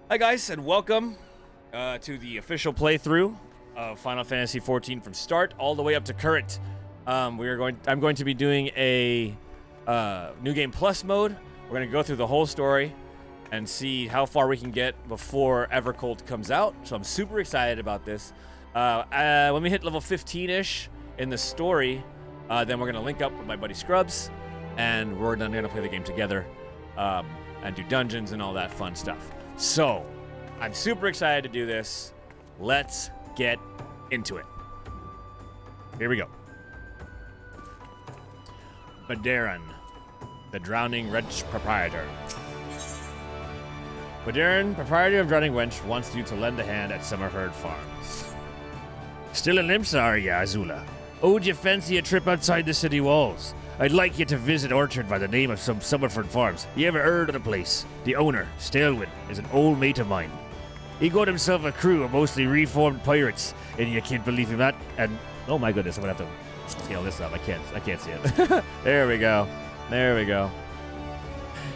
Hi guys, and welcome to the official playthrough of Final Fantasy XIV from start all the way up to current. I'm going to be doing a New Game Plus mode. We're going to go through the whole story and see how far we can get before EVERCOLD comes out. So I'm super excited about this. When we hit level 15-ish in the story, then we're going to link up with my buddy Scrubs, and we're then going to play the game together and do dungeons and all that fun stuff. So, I'm super excited to do this. Let's get into it. Here we go. Pt1, the Drowning Wench Proprietor. Pt1, proprietor of Drowning Wench, wants you to lend a hand at Summerford Farms. Still in Limsa, are ya, Azula? Oh, would you fancy a trip outside the city walls? I'd like you to visit Orchard by the name of some Summerford Farms. You ever heard of the place? The owner, Stalwyn, is an old mate of mine. He got himself a crew of mostly reformed pirates, and you can't believe him that. And oh my goodness, I'm gonna have to scale this up. I can't see it. There we go. There we go.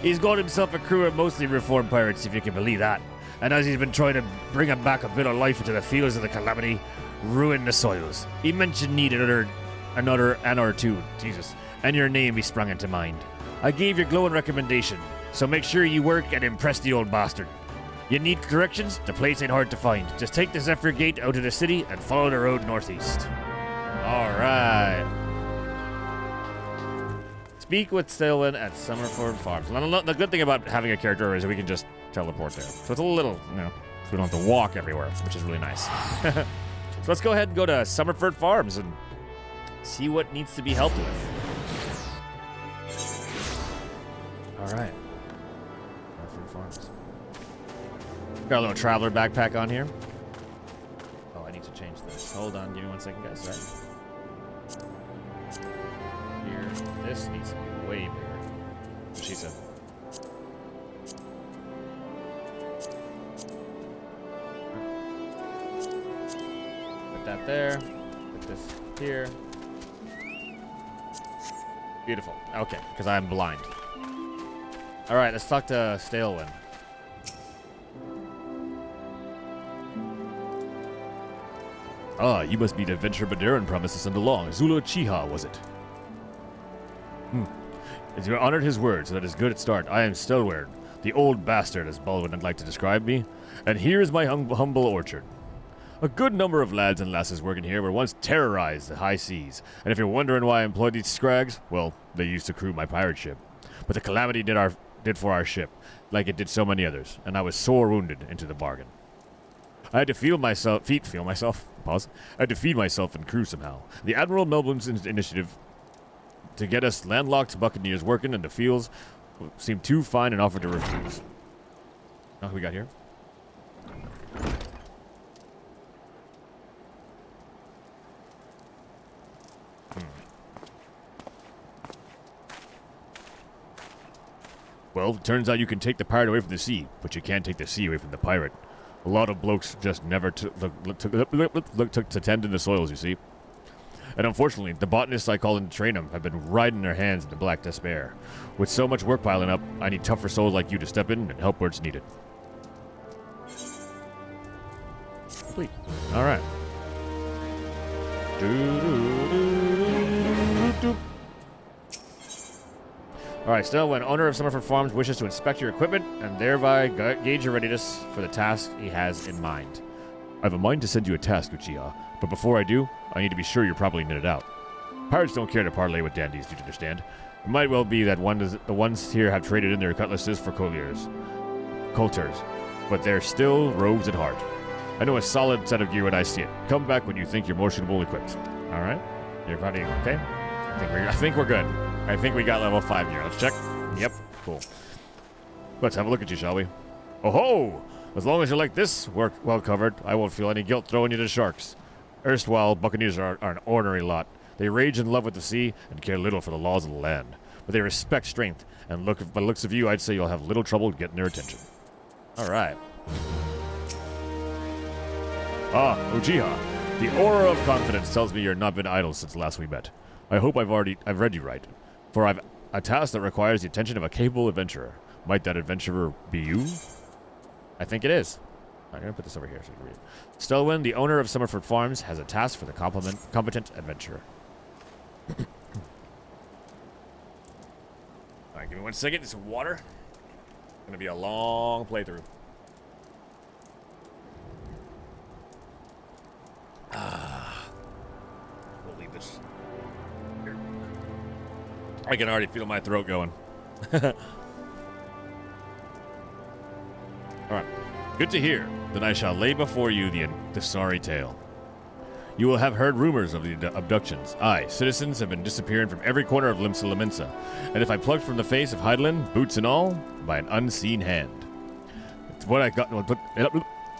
He's got himself a crew of mostly reformed pirates, if you can believe that. And as he's been trying to bring him back a bit of life into the fields of the Calamity, ruin the soils. He mentioned need another or two. Jesus. And your name be sprung into mind. I gave your glowing recommendation, so make sure you work and impress the old bastard. You need directions? The place ain't hard to find. Just take the Zephyr Gate out of the city and follow the road northeast. Alright. Speak with Stalwyn at Summerford Farms. The good thing about having a character is we can just teleport there. So it's a little, so we don't have to walk everywhere, which is really nice. So let's go ahead and go to Summerford Farms and see what needs to be helped with. All right. Summerford Farms. Got a little traveler backpack on here. Oh, I need to change this. Hold on, give me 1 second, guys. Sorry. Here, this needs to be way bigger. What she said. Put that there. Put this here. Beautiful. Okay, because I'm blind. All right, let's talk to Stalwyn. Ah, you must be the adventurer Pt1 promised to send along. Zula Chiha, was it? As you honored his words, so that is good at start. I am Stalwyn, the old bastard, as Baldwin would like to describe me. And here is my humble orchard. A good number of lads and lasses working here were once terrorized the high seas. And if you're wondering why I employed these scrags, well, they used to crew my pirate ship. But the Calamity did for our ship, like it did so many others, and I was sore wounded into the bargain. I had to feed myself and crew somehow. The Admiral Melbourne's initiative to get us landlocked buccaneers working in the fields seemed too fine and offered to refuse. Oh, who we got here? Well, it turns out you can take the pirate away from the sea, but you can't take the sea away from the pirate. A lot of blokes just never took to tend in the soils, you see. And unfortunately, the botanists I called in to train them have been riding their hands in the black despair. With so much work piling up, I need tougher souls like you to step in and help where it's needed. Complete. All right. Alright, Stalwyn, owner of Summerford Farms, wishes to inspect your equipment and thereby gauge your readiness for the task he has in mind. I have a mind to send you a task, Uchiha, but before I do, I need to be sure you're properly knitted out. Pirates don't care to parlay with dandies, do you understand? It might well be that the ones here have traded in their cutlasses for coulters, but they're still rogues at heart. I know a solid set of gear when I see it. Come back when you think you're more suitably equipped. Alright? You're probably okay? I think we're good. I think we got level 5 here. Let's check. Yep. Cool. Let's have a look at you, shall we? Oh ho! As long as you like this work well covered, I won't feel any guilt throwing you to the sharks. Erstwhile, buccaneers are an ordinary lot. They rage in love with the sea and care little for the laws of the land. But they respect strength, and by the looks of you, I'd say you'll have little trouble getting their attention. Alright. Ah, Uchiha. The aura of confidence tells me you've not been idle since last we met. I hope I've read you right. For I've a task that requires the attention of a capable adventurer. Might that adventurer be you? I think it is. I'm going to put this over here so you can read it. Stelwyn, the owner of Summerford Farms, has a task for the competent adventurer. Alright, give me 1 second. Some water. It's going to be a long playthrough. We'll leave this here. I can already feel my throat going. Alright. Good to hear. Then I shall lay before you the sorry tale. You will have heard rumors of the abductions. Aye, citizens have been disappearing from every corner of Limsa Laminsa, and if I plucked from the face of Heidelin, boots and all, by an unseen hand. It's what I got.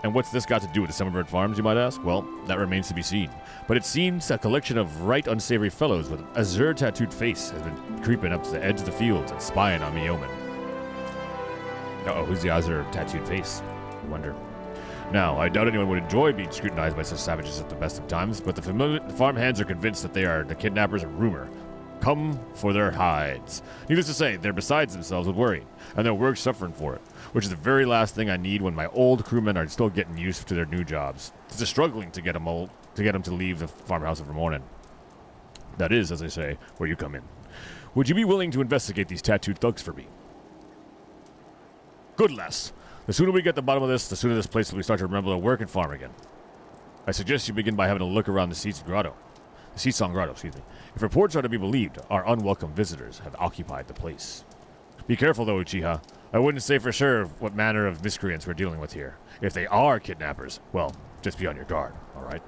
And what's this got to do with the Summerbird Farms, you might ask? Well, that remains to be seen. But it seems a collection of right unsavory fellows with an azure-tattooed face has been creeping up to the edge of the fields and spying on me yeomen. Uh-oh, who's the azure-tattooed face? I wonder. Now, I doubt anyone would enjoy being scrutinized by such savages at the best of times, but the farm hands are convinced that they are the kidnappers of rumor. Come for their hides. Needless to say, they're besides themselves with worry, and their work's suffering for it, which is the very last thing I need when my old crewmen are still getting used to their new jobs. It's a struggling to get them to leave the farmhouse every morning. That is, as I say, where you come in. Would you be willing to investigate these tattooed thugs for me? Good, lass. The sooner we get to the bottom of this, the sooner this place will start to remember to work and farm again. I suggest you begin by having a look around the Seasong Grotto. Excuse me. If reports are to be believed, our unwelcome visitors have occupied the place. Be careful, though, Uchiha. I wouldn't say for sure what manner of miscreants we're dealing with here. If they are kidnappers, well, just be on your guard, all right?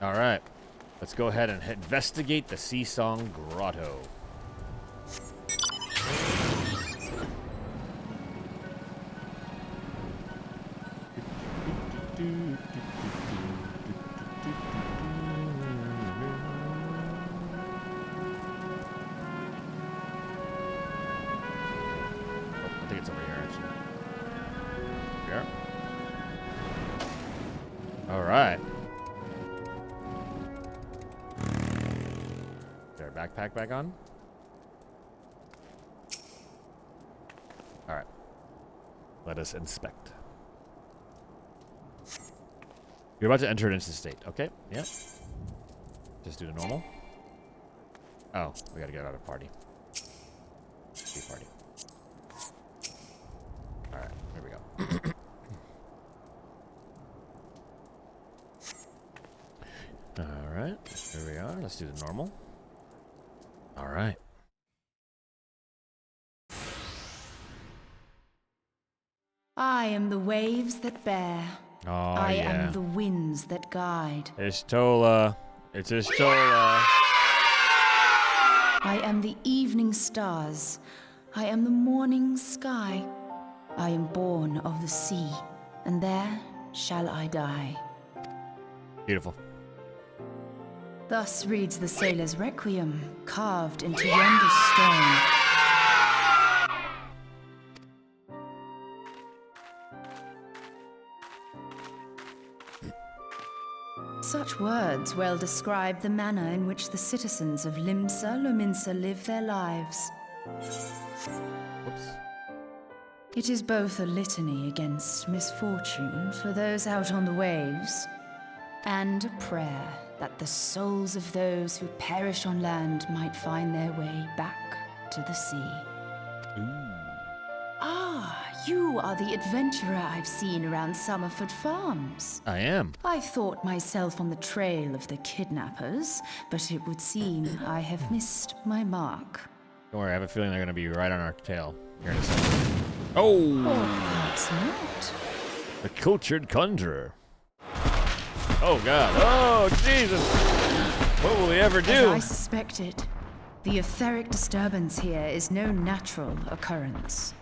All right. Let's go ahead and investigate the Seasong Grotto. I think it's over here, actually. Here. All right. Backpack back on. All right. Let us inspect. You're about to enter an instant state. Okay. Yep. Just do the normal. Oh, we gotta get out of party. Party. All right. Here we go. All right. Here we are. Let's do the normal. All right. I am the waves that bear. Oh, I am the winds that guide. It's Tola. It's Tola. I am the evening stars. I am the morning sky. I am born of the sea, and there shall I die. Beautiful. Thus reads the sailor's requiem, carved into yonder stone. Such words well describe the manner in which the citizens of Limsa Lominsa live their lives. Whoops. It is both a litany against misfortune for those out on the waves, and a prayer that the souls of those who perish on land might find their way back to the sea. Ooh. Ah, you are the adventurer I've seen around Summerford Farms. I am. I thought myself on the trail of the kidnappers, but it would seem I have missed my mark. Don't worry, I have a feeling they're going to be right on our tail here in a second. Oh! Or perhaps not. The cultured conjurer. Oh, God. Oh, Jesus. What will he ever do? As I suspected, the etheric disturbance here is no natural occurrence.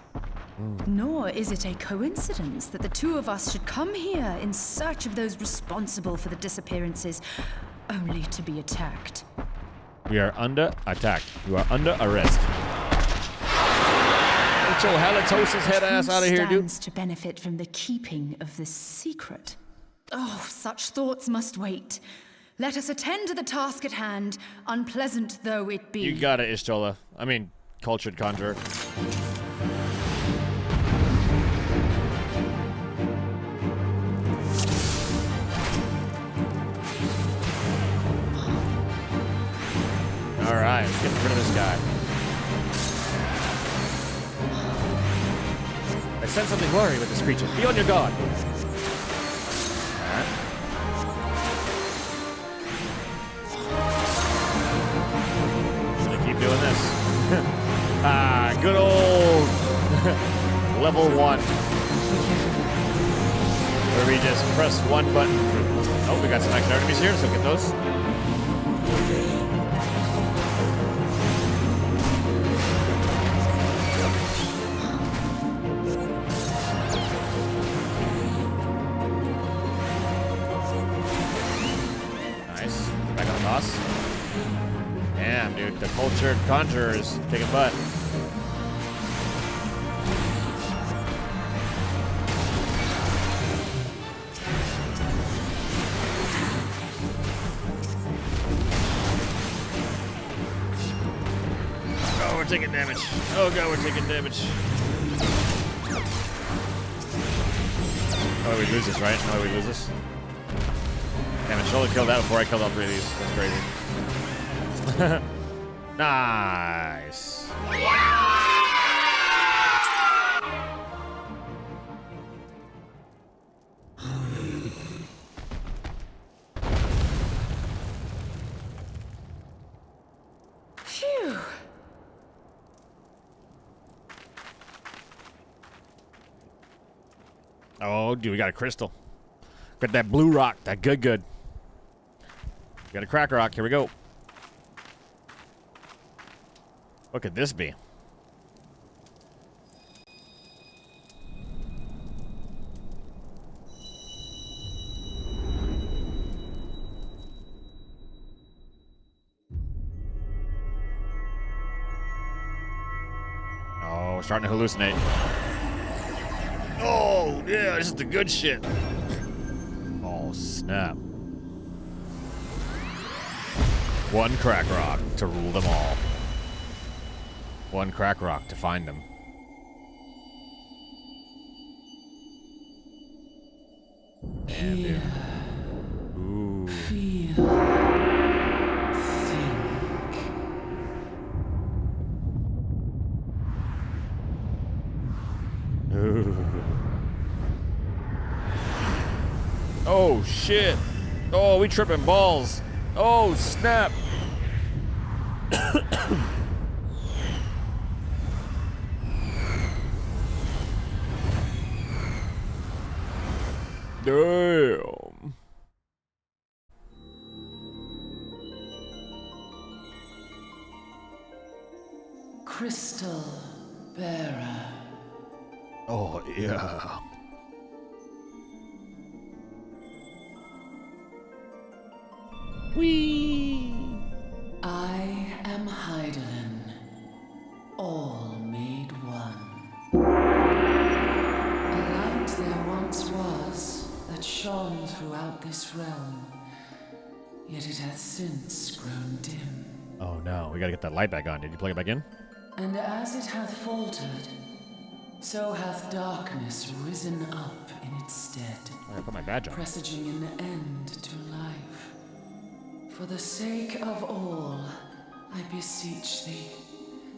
Nor is it a coincidence that the two of us should come here in search of those responsible for the disappearances, only to be attacked. We are under attack. You are under arrest. Get your halitosis head ass out of here, dude. Stands to benefit from the keeping of this secret. Oh, such thoughts must wait. Let us attend to the task at hand, unpleasant though it be. You got it, Ishtola. I mean, cultured conjurer. Alright, let's get rid of this guy. I sense something blurry with this creature. Be on your guard. Alright. Gonna keep doing this. Good old level 1. Where we just press one button. Oh, we got some extra enemies here, so get those. Damn, dude, the cultured conjurer is kicking butt. Oh, we're taking damage. Oh god, we're taking damage. Oh, we lose this, right? Oh, we lose this. Damn it, should have killed that before I killed all 3 of these. That's crazy. Nice. Phew. Oh, dude, we got a crystal. Got that blue rock, that good. We got a crack rock. Here we go. What could this be? Oh, we're starting to hallucinate. Oh, yeah, this is the good shit. Oh, snap. One crack rock to rule them all. One crack rock to find them. Damn, dude. Ooh. Feel. Think. Ooh. Oh, shit. Oh, we tripping balls. Oh, snap. Damn. Crystal bearer. Oh, yeah. Whee! I am Hydaelyn, all made one. A light there once was that shone throughout this realm, yet it hath since grown dim. Oh no, we gotta get that light back on. Did you plug it back in? And as it hath faltered, so hath darkness risen up in its stead, I gotta put my badge on. presaging an end to life. For the sake of all, I beseech thee,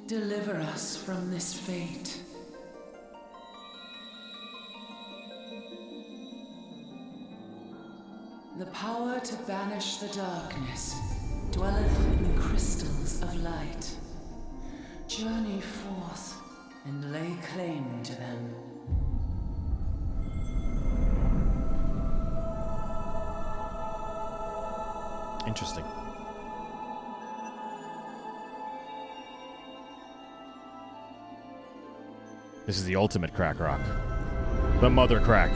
deliver us from this fate. The power to banish the darkness dwelleth in crystals of light. Journey forth and lay claim to them. Interesting. This is the ultimate crack rock. The mother crack.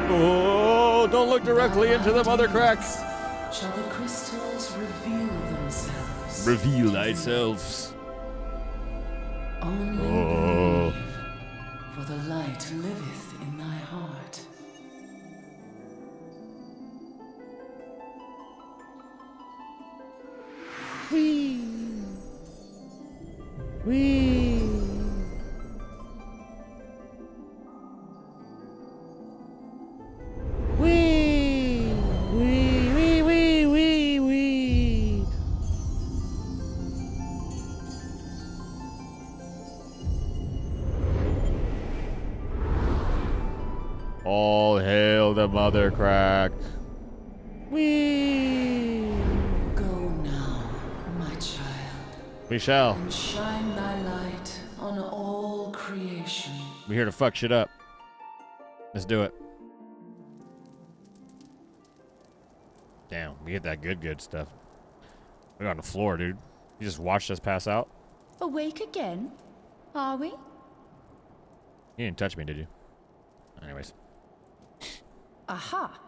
Oh, don't look directly into the mother cracks. Shall the crystals reveal themselves? Reveal thyself. Only Oh. believe, for the light liveth in thy heart. Whee! Whee! Whee! Wee! Wee! Wee! Wee! Wee! All hail the mother crack. Whee! Go now, my child, We shall. and shine thy light on all creation. We're here to fuck shit up. Let's do it. Damn, we get that good stuff. We're on the floor, dude. You just watched us pass out? Awake again? Are we? You didn't touch me, did you? Anyways. Aha!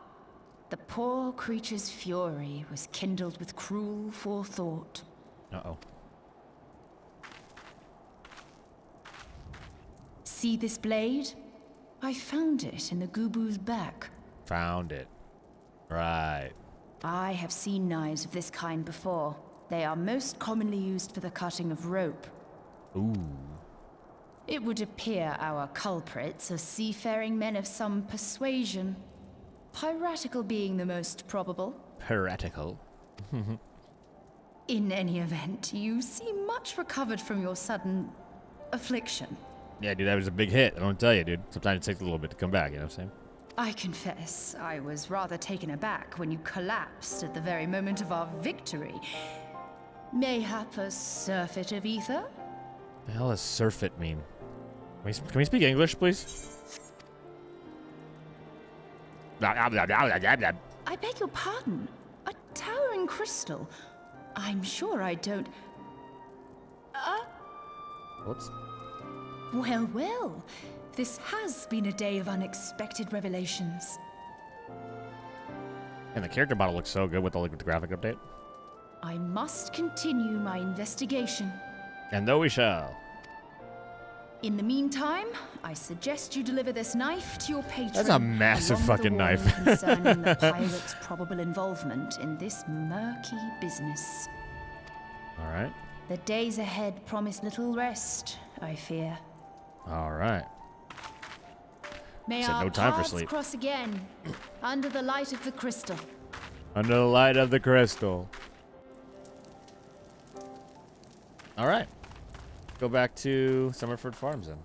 The poor creature's fury was kindled with cruel forethought. Uh-oh. See this blade? I found it in the Gubu's back. Found it. Right. I have seen knives of this kind before. They are most commonly used for the cutting of rope. Ooh. It would appear our culprits are seafaring men of some persuasion. Piratical being the most probable. Piratical. In any event, you seem much recovered from your sudden affliction. Yeah, dude, that was a big hit. I don't tell you, dude. Sometimes it takes a little bit to come back, you know what I'm saying? I confess, I was rather taken aback when you collapsed at the very moment of our victory. Mayhap a surfeit of ether? The hell does surfeit mean? Can we speak English, please? I beg your pardon. A towering crystal. I'm sure I don't... Whoops. Well, well. This has been a day of unexpected revelations. And the character model looks so good with the graphic update. I must continue my investigation. And though we shall. In the meantime, I suggest you deliver this knife to your patron. That's a massive along with fucking a knife. warning concerning the pirate's probable involvement in this murky business. All right. The days ahead promise little rest, I fear. All right. May Said our no time for paths sleep. cross again, under the light of the crystal. Under the light of the crystal. All right. Go back to Summerford Farms then.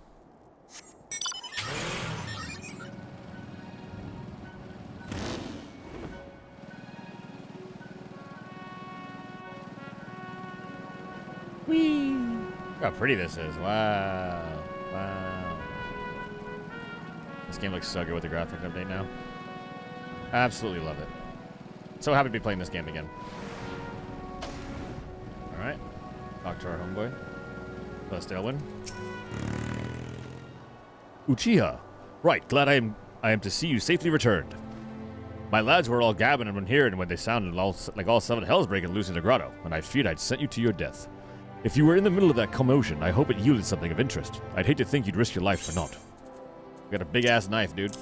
Whee! Look how pretty this is. Wow. Wow. This game looks so good with the graphic update now. Absolutely love it. So happy to be playing this game again. Alright. Talk to our homeboy. Plus Elwyn. Uchiha. Right, glad I am to see you safely returned. My lads were all gabbing and here, and when they sounded like all seven hells breaking loose in the grotto, and I feared I'd sent you to your death. If you were in the middle of that commotion, I hope it yielded something of interest. I'd hate to think you'd risk your life for naught. You got a big ass knife, dude.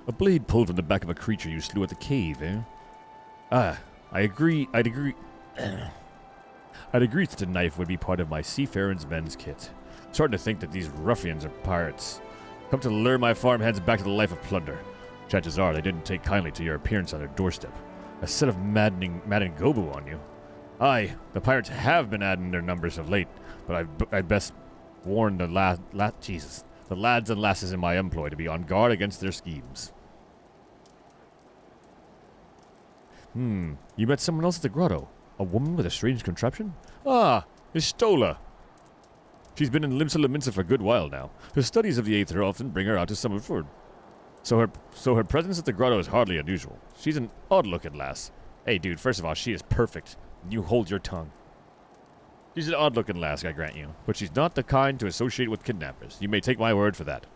A blade pulled from the back of a creature you slew at the cave, eh? Ah, I'd agree that the knife would be part of my seafaring's men's kit. Starting to think that these ruffians are pirates. Come to lure my farmhands back to the life of plunder. Chances are they didn't take kindly to your appearance on their doorstep. A set of maddening gobu on you. Aye, the pirates have been adding their numbers of late, but I'd best warn the the lads and lasses in my employ to be on guard against their schemes. You met someone else at the grotto. A woman with a strange contraption? Ah, Istola. She's been in Limsa Laminsa for a good while now. Her studies of the Aether often bring her out to Summerford. So her presence at the grotto is hardly unusual. She's an odd-looking lass. Hey, dude, first of all, she is perfect. You hold your tongue. She's an odd-looking lass, I grant you. But she's not the kind to associate with kidnappers. You may take my word for that.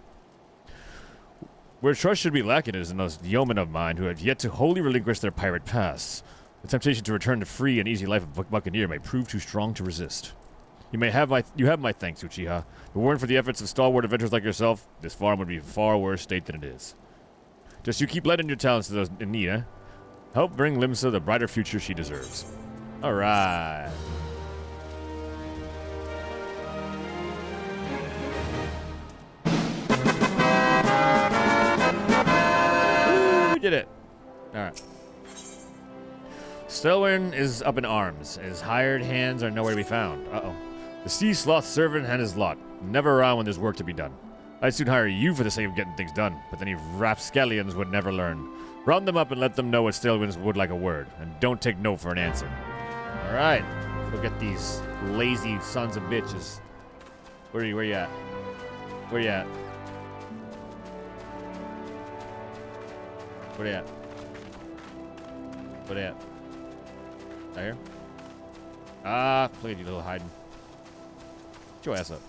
Where trust should be lacking is in those yeomen of mine who have yet to wholly relinquish their pirate pasts. The temptation to return to free and easy life of buccaneer may prove too strong to resist. You have my thanks, Uchiha. If it weren't for the efforts of stalwart adventurers like yourself, this farm would be in far worse state than it is. Just you keep lending your talents to those in need, eh? Help bring Limsa the brighter future she deserves. Alright. We did it. Alright. Stelwyn is up in arms. His hired hands are nowhere to be found. Uh-oh. The sea sloth servant had his lot. Never around when there's work to be done. I'd soon hire you for the sake of getting things done, but then you rapscallions would never learn. Round them up and let them know what Stelwyn's would like a word, and don't take no for an answer. Alright. Go get these lazy sons of bitches. Where you at? Where you at? Where you at? Where you at? Out here? Ah, look at you little hiding. Get your ass up.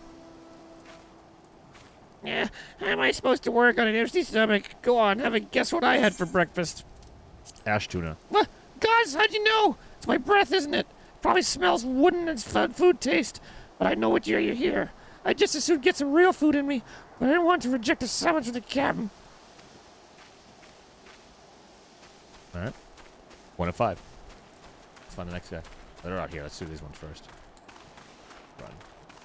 Yeah, how am I supposed to work on an empty stomach? Go on, have a guess what I had for breakfast. Ash tuna. What? Guys, how'd you know? It's my breath, isn't it? Probably smells wooden and food taste. But I know what year you're here. I'd just as soon get some real food in me. But I didn't want to reject a summons from the captain. Alright. 1 of 5. Let's find the next guy. They're out here. Let's do these ones first. Run.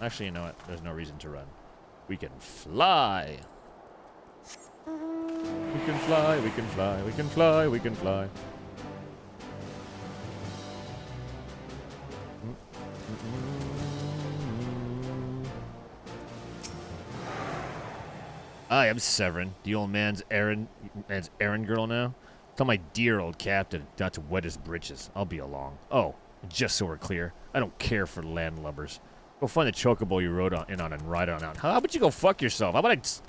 Actually, you know what? There's no reason to run. We can fly. We can fly, we can fly, we can fly, we can fly. I am Severin, the old man's errand girl now. Tell my dear old captain not to wet his britches. I'll be along. Oh, just so we're clear, I don't care for landlubbers. Go find the chocobo you rode in on and ride on out. How about you go fuck yourself? How about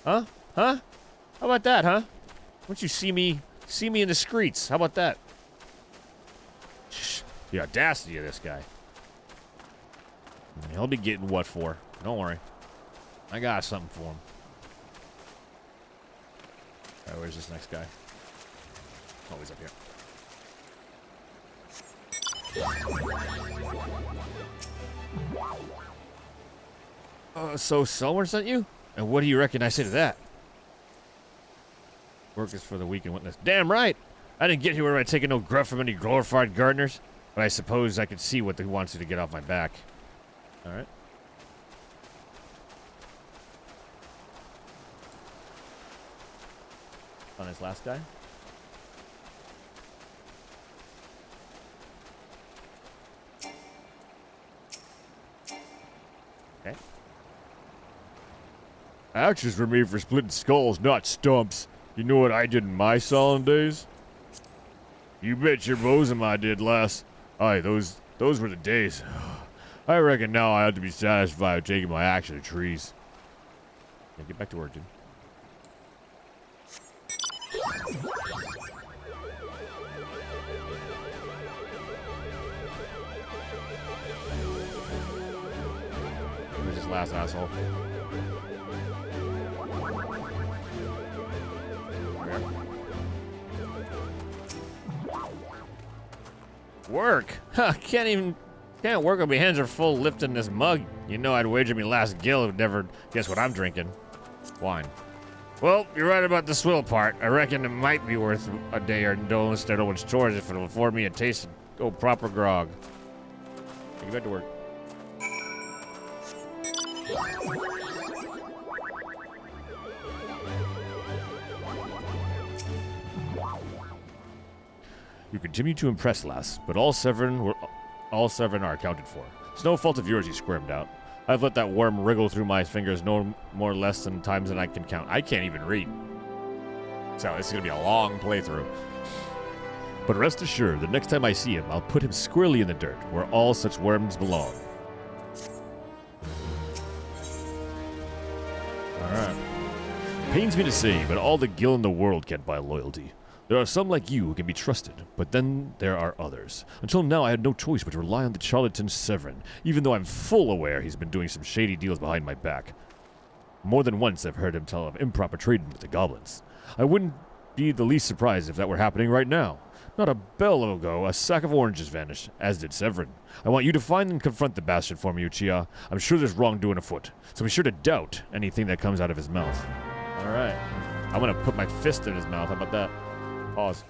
Huh? How about that, huh? Why don't you see me in the streets? How about that? Shh. The audacity of this guy. He'll be getting what for? Don't worry. I got something for him. Alright, where's this next guy? Oh, he's up here. So Selmer sent you? And what do you reckon I say to that? Work is for the weak and witless. Damn right! I didn't get here by taking no gruff from any glorified gardeners, but I suppose I could see what he wants you to get off my back. Alright. On his last guy? Okay. Axes were made for splitting skulls, not stumps. You know what I did in my solemn days? You bet your bosom I did, lass. Aye, those were the days. I reckon now I have to be satisfied with taking my axe to the trees. Yeah, get back to work, dude. Where's this last asshole? Work? Huh, can't work when my hands are full lifting this mug. You know I'd wager me last gill would never guess what I'm drinking. Wine. Well, you're right about the swill part. I reckon it might be worth a day or so instead of one's chores if it'll afford me a taste of proper grog. Get back to work. You continue to impress, lass, but all seven are accounted for. It's no fault of yours you squirmed out. I've let that worm wriggle through my fingers no more or less than times than I can count. I can't even read. So this is going to be a long playthrough. But rest assured, the next time I see him, I'll put him squarely in the dirt, where all such worms belong. Alright. Pains me to say, but all the gil in the world can't buy loyalty. There are some like you who can be trusted, but then there are others. Until now, I had no choice but to rely on the charlatan Severin, even though I'm full aware he's been doing some shady deals behind my back. More than once, I've heard him tell of improper trading with the goblins. I wouldn't be the least surprised if that were happening right now. Not a bell ago, a sack of oranges vanished, as did Severin. I want you to find and confront the bastard for me, Uchiha. I'm sure there's wrongdoing afoot, so be sure to doubt anything that comes out of his mouth. All right. I'm gonna put my fist in his mouth. How about that? Pause.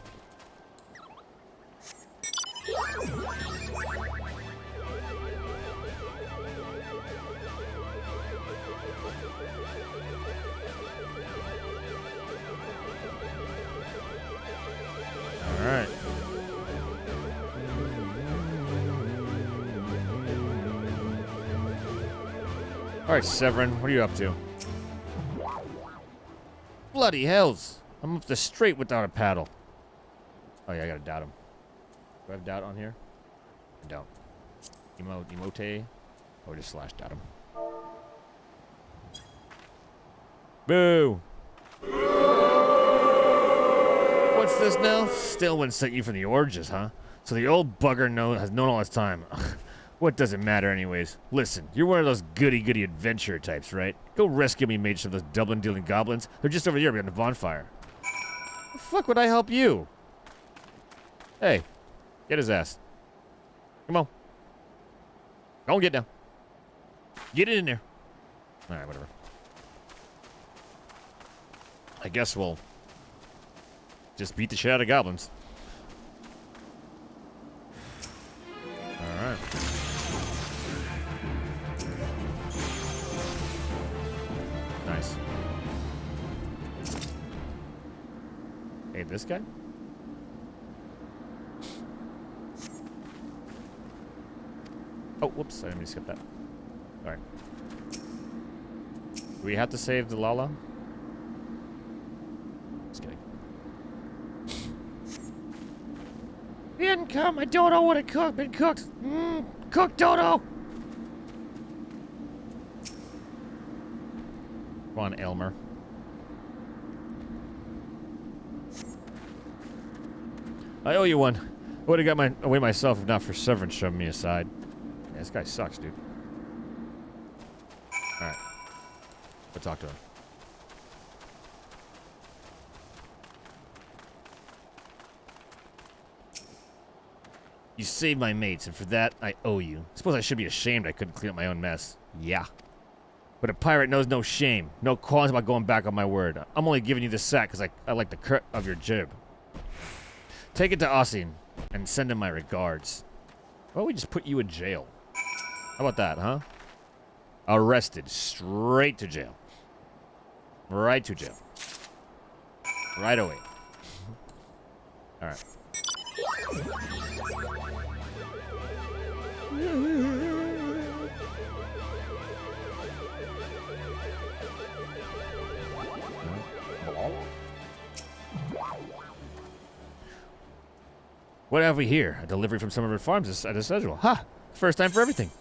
All right. All right, Severin, what are you up to? Bloody hells! I'm up the strait without a paddle. Oh yeah, I gotta doubt him. Do I have doubt on here? I don't. Emote, or just slash doubt him. Boo! What's this now? Stillman sent you from the Orges, huh? So the old bugger has known all this time. What does it matter anyways? Listen, you're one of those goody-goody adventurer types, right? Go rescue me, mates, from those Dublin-dealing goblins. They're just over here behind the bonfire. The fuck would I help you? Hey, get his ass. Come on. Go and get down. Get it in there. Alright, whatever. I guess we'll just beat the shit out of goblins. Alright. Nice. Hey, this guy? Oh, whoops, I didn't mean to skip that. Alright. Do we have to save the Lala? Just kidding. He didn't come. My dodo would have been cooked. Cooked dodo. Come on, Elmer. I owe you one. I would have got away myself if not for Severin shoving me aside. Yeah, this guy sucks, dude. Alright. Go talk to him. You saved my mates, and for that, I owe you. Suppose I should be ashamed I couldn't clean up my own mess. Yeah. But a pirate knows no shame. No qualms about going back on my word. I'm only giving you this sack because I like the cut of your jib. Take it to Ossian and send him my regards. Why don't we just put you in jail? How about that, huh? Arrested. Straight to jail. Right to jail. Right away. Alright. What have we here? A delivery from Summerford Farms at a schedule. Ha! Huh, first time for everything.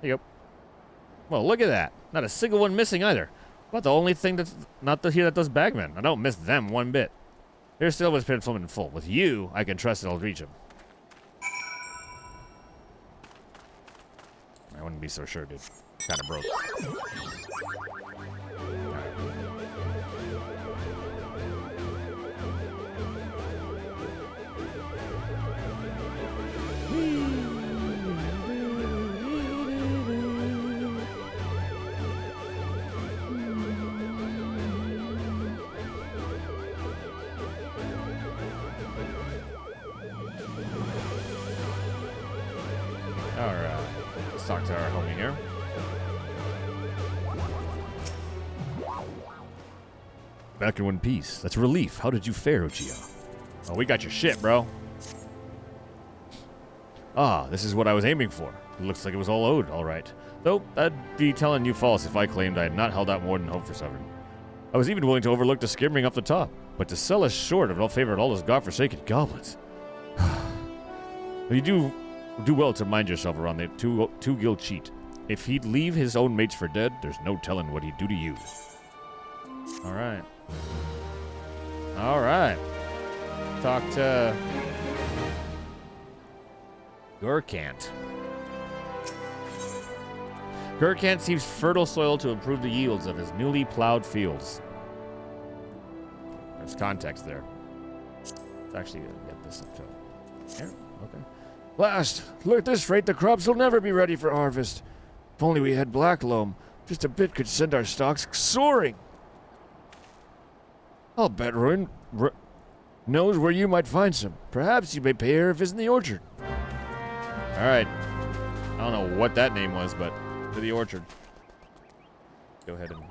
There you go. Well, look at that. Not a single one missing either. About the only thing that's not here that does bagmen. I don't miss them one bit. Their still was pinned in full. With you, I can trust that I'll reach him. I wouldn't be so sure, dude. Kind of broke. Alright, let's talk to our homie here. Back in one piece. That's a relief. How did you fare, Uchiha? Oh, we got your shit, bro. Ah, this is what I was aiming for. It looks like it was all owed, all right. Though, I'd be telling you false if I claimed I had not held out more than hope for Severin. I was even willing to overlook the skimmering up the top, but to sell us short of no favor at all those godforsaken goblins. You do well to mind yourself around the two-guild cheat. If he'd leave his own mates for dead, there's no telling what he'd do to you. All right. All right. Talk to Gurkant. Gurkant seems fertile soil to improve the yields of his newly plowed fields. There's context there. Let's actually get this up to here. Okay. Last, look at this rate, the crops will never be ready for harvest. If only we had black loam. Just a bit could send our stocks soaring. I'll bet Ruin knows where you might find some. Perhaps you may pay her a visit in the orchard. Alright. I don't know what that name was, but to the orchard. Go ahead and...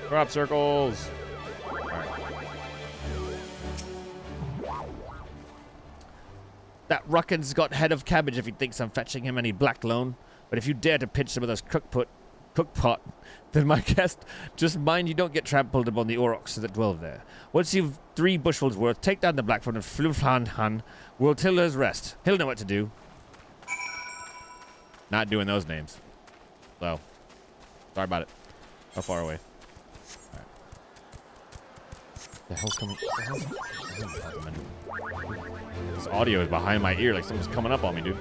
Crop circles! Alright. That Ruckin's got head of cabbage if he thinks I'm fetching him any black loan. But if you dare to pinch some of those cookpot, then my guest, just mind you don't get trampled upon the aurochs that dwell there. Once you've 3 bushels worth, take down the blackthorn and Flufhan will till his rest. He'll know what to do. Not doing those names. So, sorry about it. How far away? Alright. The hell's coming? This audio is behind my ear like someone's coming up on me, dude.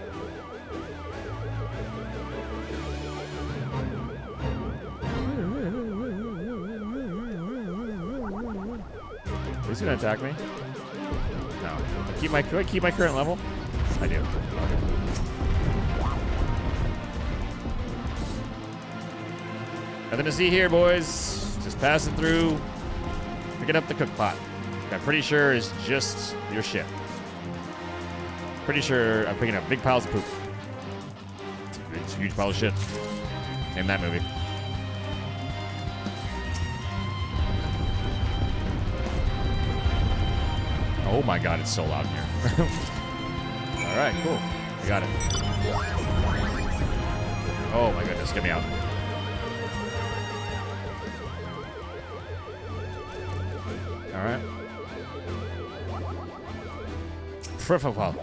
Is he gonna attack me? No. Do I keep my current level? I do. Okay. Nothing to see here, boys. Just passing through, picking up the cook pot. I'm pretty sure is just your ship. Pretty sure I'm picking up big piles of poop. It's a huge pile of shit. In that movie. Oh my god, it's so loud in here. Alright, cool. I got it. Oh my goodness, get me out. Alright. Frifafal.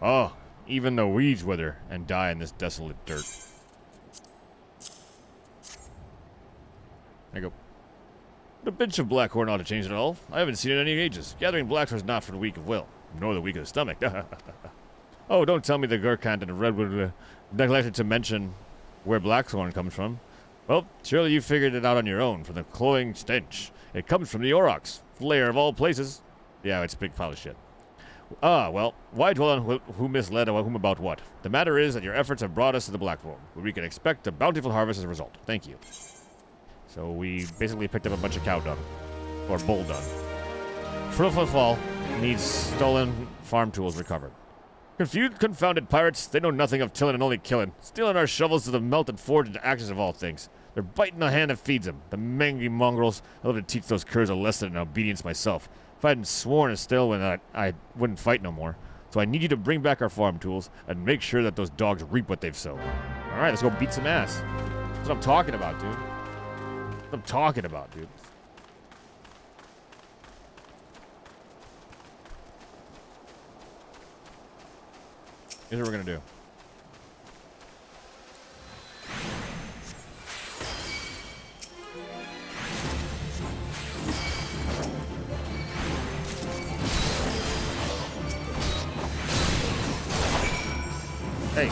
Oh, even the weeds wither and die in this desolate dirt. There you go. The bench of Blackhorn ought to change it all. I haven't seen it in any ages. Gathering Blackthorn's not for the weak of will, nor the weak of the stomach. Oh, don't tell me the Gurkhant and Redwood neglected to mention where Blackthorn comes from. Well, surely you figured it out on your own from the cloying stench. It comes from the aurochs, lair of all places. Yeah, it's a big pile of shit. Ah, well, why dwell on who misled or whom about what? The matter is that your efforts have brought us to the Blackthorn, where we can expect a bountiful harvest as a result. Thank you. So we basically picked up a bunch of cow dung. Or bull dung. Fruflafal needs stolen farm tools recovered. Confused, confounded pirates, they know nothing of tilling and only killing. Stealing our shovels to the melt and forge into axes of all things. They're biting the hand that feeds them. The mangy mongrels. I'd love to teach those curs a lesson in obedience myself. If I hadn't sworn a still when I wouldn't fight no more. So I need you to bring back our farm tools and make sure that those dogs reap what they've sown. Alright, let's go beat some ass. That's what I'm talking about, dude. That's what I'm talking about, dude. Here's what we're gonna do. Hey.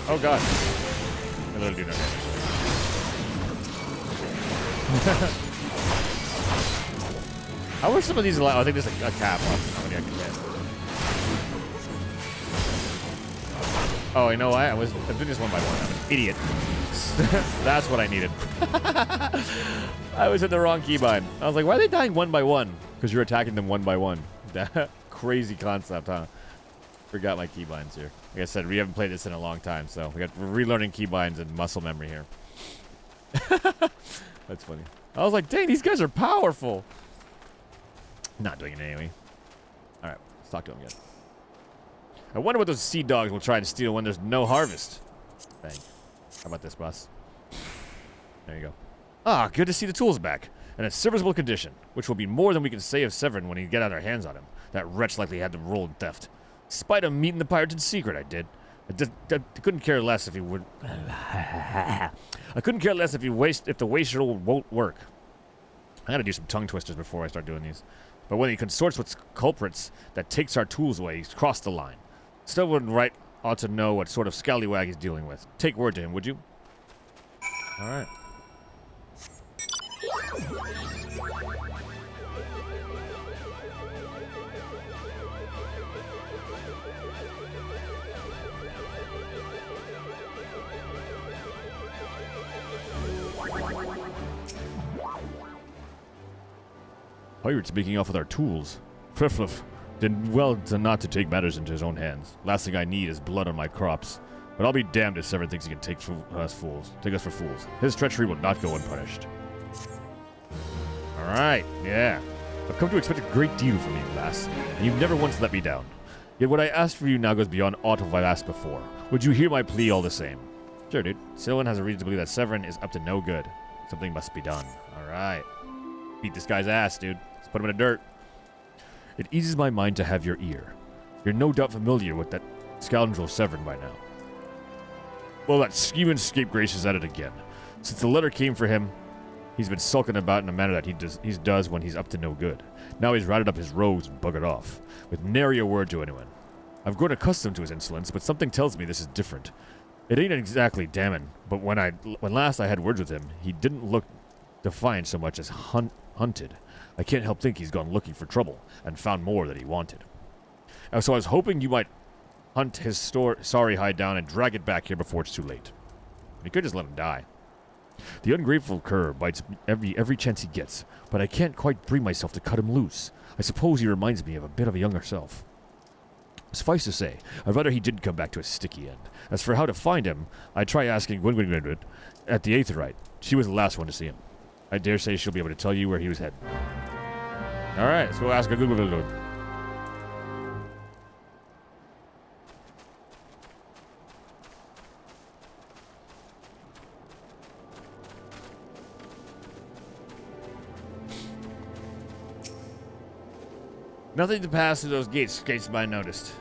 Oh god. I literally do no damage. I wish some of these allow. I think there's a cap on how many I can get. Oh, you know what? I'm doing this one by one. I'm an idiot. That's what I needed. I was in the wrong keybind. I was like, why are they dying one by one? Because you're attacking them one by one. That crazy concept, huh? Forgot my keybinds here. Like I said, we haven't played this in a long time, so we're relearning keybinds and muscle memory here. That's funny. I was like, dang, these guys are powerful. Not doing it anyway. Alright, let's talk to him again. I wonder what those sea dogs will try to steal when there's no harvest. Bang. How about this, boss? There you go. Ah, good to see the tools back. In a serviceable condition, which will be more than we can say of Severin when we get our hands on him. That wretch likely had to roll in theft. Despite him meeting the pirates in secret, I did. I couldn't care less if he would... I couldn't care less if the waster won't work. I gotta do some tongue twisters before I start doing these. But when he consorts with culprits that takes our tools away, he's crossed the line. Still wouldn't right ought to know what sort of scallywag he's dealing with. Take word to him, would you? Alright. Pirates making off with our tools. Fluff. Did well to not to take matters into his own hands. Last thing I need is blood on my crops. But I'll be damned if Severn thinks he can take us for fools. His treachery will not go unpunished. Alright, yeah. I've come to expect a great deal from you, lass, and you've never once let me down. Yet what I asked for you now goes beyond aught of I've asked before. Would you hear my plea all the same? Sure, dude. Sylvan has a reason to believe that Severn is up to no good. Something must be done. Alright. Beat this guy's ass, dude. Let's put him in the dirt. It eases my mind to have your ear. You're no doubt familiar with that scoundrel Severn by now. Well, that scheming scapegrace is at it again. Since the letter came for him, he's been sulking about in a manner that he does when he's up to no good. Now he's routed up his rogues and buggered off, with nary a word to anyone. I've grown accustomed to his insolence, but something tells me this is different. It ain't exactly damning, but when last I had words with him, he didn't look defiant so much as hunted. I can't help think he's gone looking for trouble, and found more that he wanted. And so I was hoping you might hunt his sorry hide down and drag it back here before it's too late. You could just let him die. The ungrateful cur bites every chance he gets, but I can't quite bring myself to cut him loose. I suppose he reminds me of a bit of a younger self. Suffice to say, I'd rather he didn't come back to a sticky end. As for how to find him, I'd try asking Gwynwyn at the Aetherite. She was the last one to see him. I dare say she'll be able to tell you where he was heading. Alright, let's go ask Gwynwyn. Nothing to pass through those gates by noticed.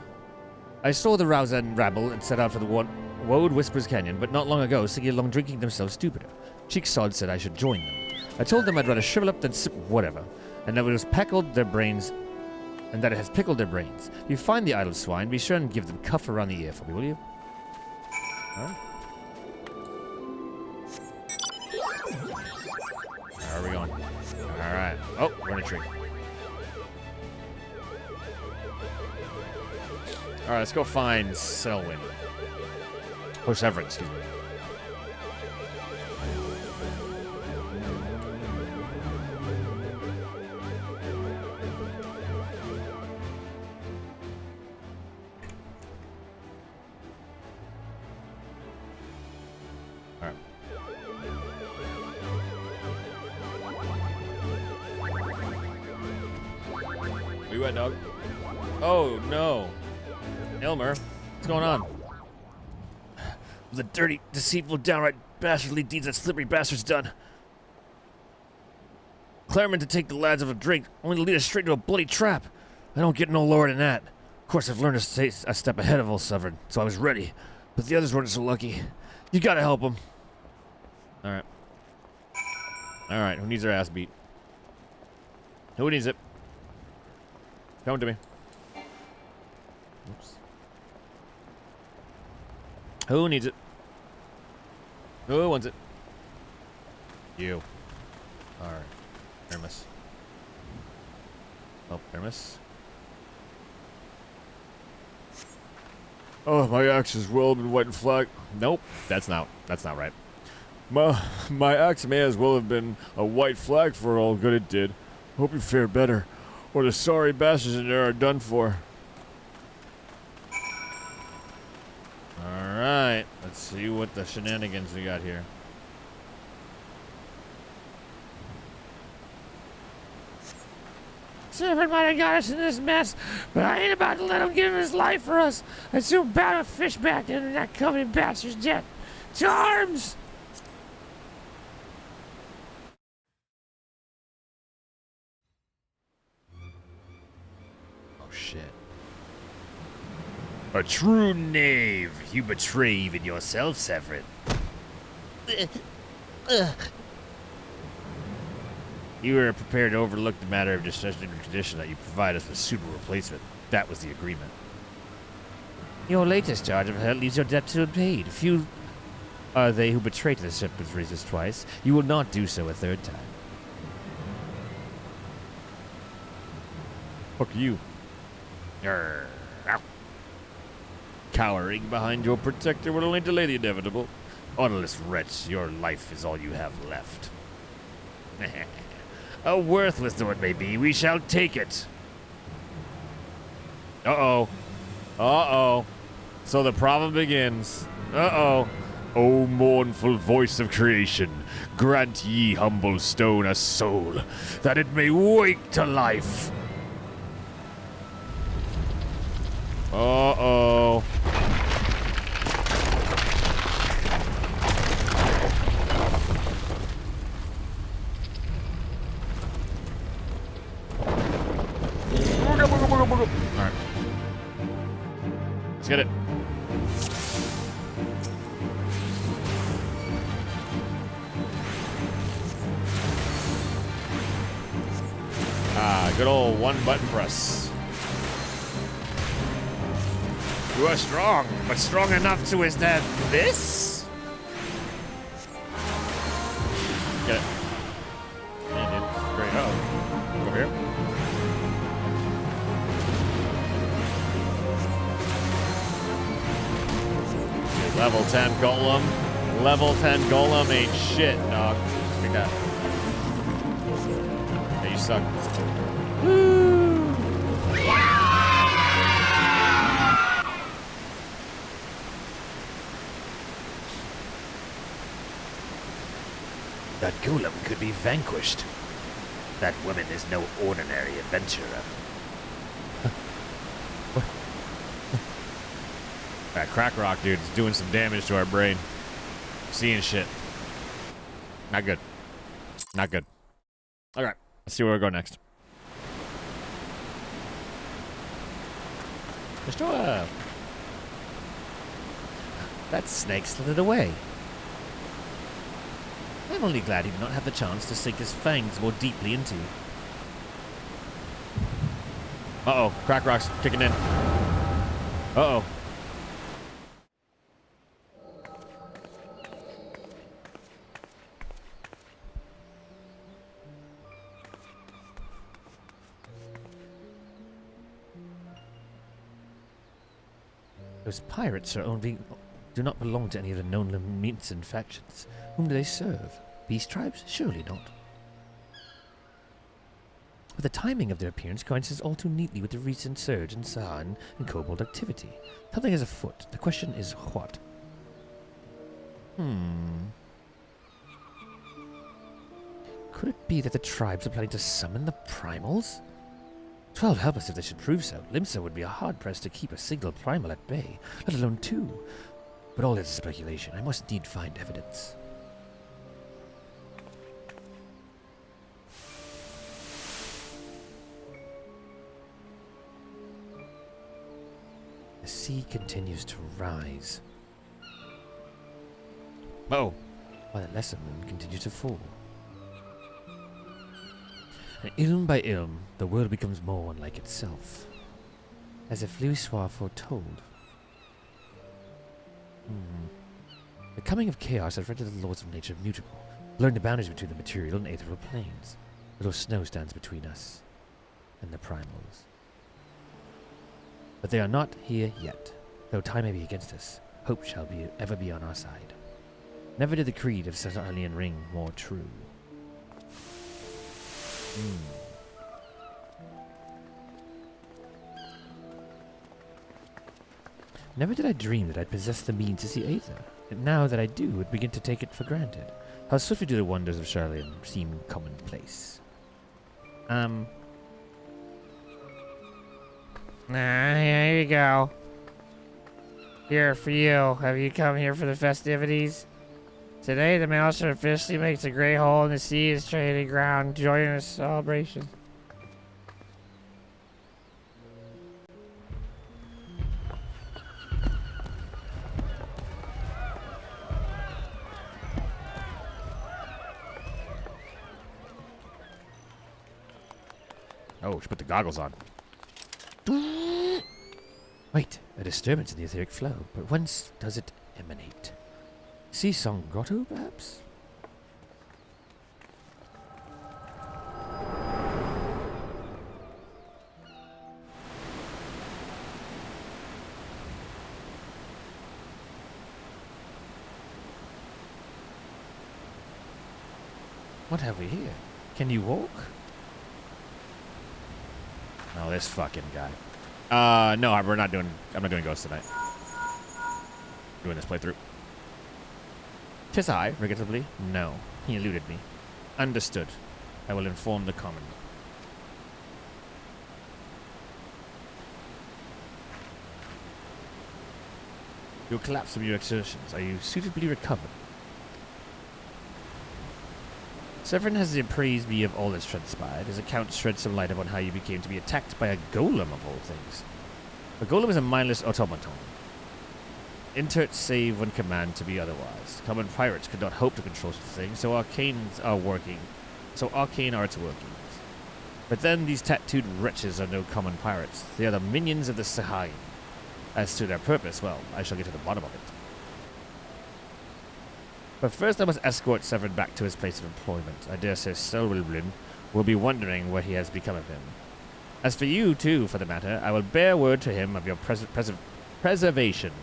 I saw the Rousand rabble and set out for the Woad Whispers Canyon, but not long ago, singing along drinking themselves stupider. Cheeksod said I should join them. I told them I'd rather shrivel up than sip whatever, and that it has pickled their brains. If you find the idle swine, be sure and give them cuff around the ear for me, will you? Alright. Where are we going? Alright. Oh, we're in a tree. Alright, let's go find Selwyn. Or Severin, excuse me. Alright. Where you at, dog? Oh, no. Elmer, what's going on? The dirty, deceitful, downright bastardly deeds that slippery bastard's done. Claremont to take the lads of a drink, only to lead us straight into a bloody trap. I don't get no lower than that. Of course, I've learned to stay a step ahead of old Severn, so I was ready. But the others weren't so lucky. You gotta help them. Alright. Alright, who needs their ass beat? Who needs it? Come to me. Oops. Who needs it? Who wants it? You. Alright. Hermes. Oh, Hermes. Oh, my axe is well been white and flag. Nope, that's not right. My axe may as well have been a white flag for all good it did. Hope you fare better, or the sorry bastards in there are done for. Alright, let's see what the shenanigans we got here. Severn might have got us in this mess, but I ain't about to let him give his life for us. I'd soon bound a fish back into that coveted bastard's death. To arms! Oh, shit. A true knave. You betray even yourself, Severn. You were prepared to overlook the matter of distress and condition that you provide us with suitable replacement. That was the agreement. Your latest charge of hurt leaves your debt to unpaid. Few are they who betray to the shepherd's resist twice. You will not do so a third time. Fuck you. Ow. Cowering behind your protector will only delay the inevitable. Honorless wretch, your life is all you have left. How worthless though it may be, we shall take it. Uh-oh. Uh-oh. So the problem begins. Uh-oh. O mournful voice of creation, grant ye humble stone a soul, that it may wake to life. Uh-oh. Alright. Let's get it. Good old one button press. You are strong, but strong enough to withstand this? Get it. Yeah, dude. Great. Uh-oh. Over here. Okay, level 10 golem. Level 10 golem ain't shit, dog. Take that. Yeah, you suck. Woo! That golem could be vanquished. That woman is no ordinary adventurer. That crack rock dude is doing some damage to our brain. Seeing shit. Not good. Not good. Alright, let's see where we go next. Destroy. That snake slithered away. I'm only glad he did not have the chance to sink his fangs more deeply into you. Uh-oh, crack rock's kicking in. Uh-oh. Those pirates do not belong to any of the known Lemnitan factions. Whom do they serve? Beast tribes? Surely not. But the timing of their appearance coincides all too neatly with the recent surge in Saan and Kobold activity. Something is afoot. The question is what? Could it be that the tribes are planning to summon the primals? 12 help us if they should prove so. Limsa would be hard-pressed to keep a single primal at bay, let alone two. But all is speculation. I must indeed find evidence. The sea continues to rise. Oh! While the lesser moon continues to fall. And ilm by ilm, the world becomes more unlike itself. As if Louisoir foretold. The coming of chaos has rendered the laws of nature mutable, blurring the boundaries between the material and ethereal planes. Little snow stands between us and the primals. But they are not here yet. Though time may be against us, hope shall ever be on our side. Never did the creed of Cetalian ring more true. Never did I dream that I'd possess the means to see Aether, and now that I do, would begin to take it for granted. How swiftly do the wonders of Charlian seem commonplace. Here you go. Here for you. Have you come here for the festivities? Today, the Maelstrom officially makes a great hole in the sea as trading ground. Join us celebration. Oh, she put the goggles on. Wait, a disturbance in the etheric flow, but whence does it emanate? Sea Song Grotto, perhaps? What have we here? Can you walk? Oh, this fucking guy. No, I'm not doing Ghost tonight. Doing this playthrough. 'Tis I, regrettably. No, he eluded me. Understood. I will inform the common. You'll collapse from your exertions. Are you suitably recovered? Severin has appraised me of all that's transpired. His account sheds some light upon how you became to be attacked by a golem of all things. A golem is a mindless automaton. Intert save when command to be otherwise. Common pirates could not hope to control such things, so arcane are its workings. But then these tattooed wretches are no common pirates. They are the minions of the Sahai. As to their purpose, well, I shall get to the bottom of it. But first I must escort Severin back to his place of employment. I dare say Selwyn will be wondering what he has become of him. As for you, too, for the matter, I will bear word to him of your preservation.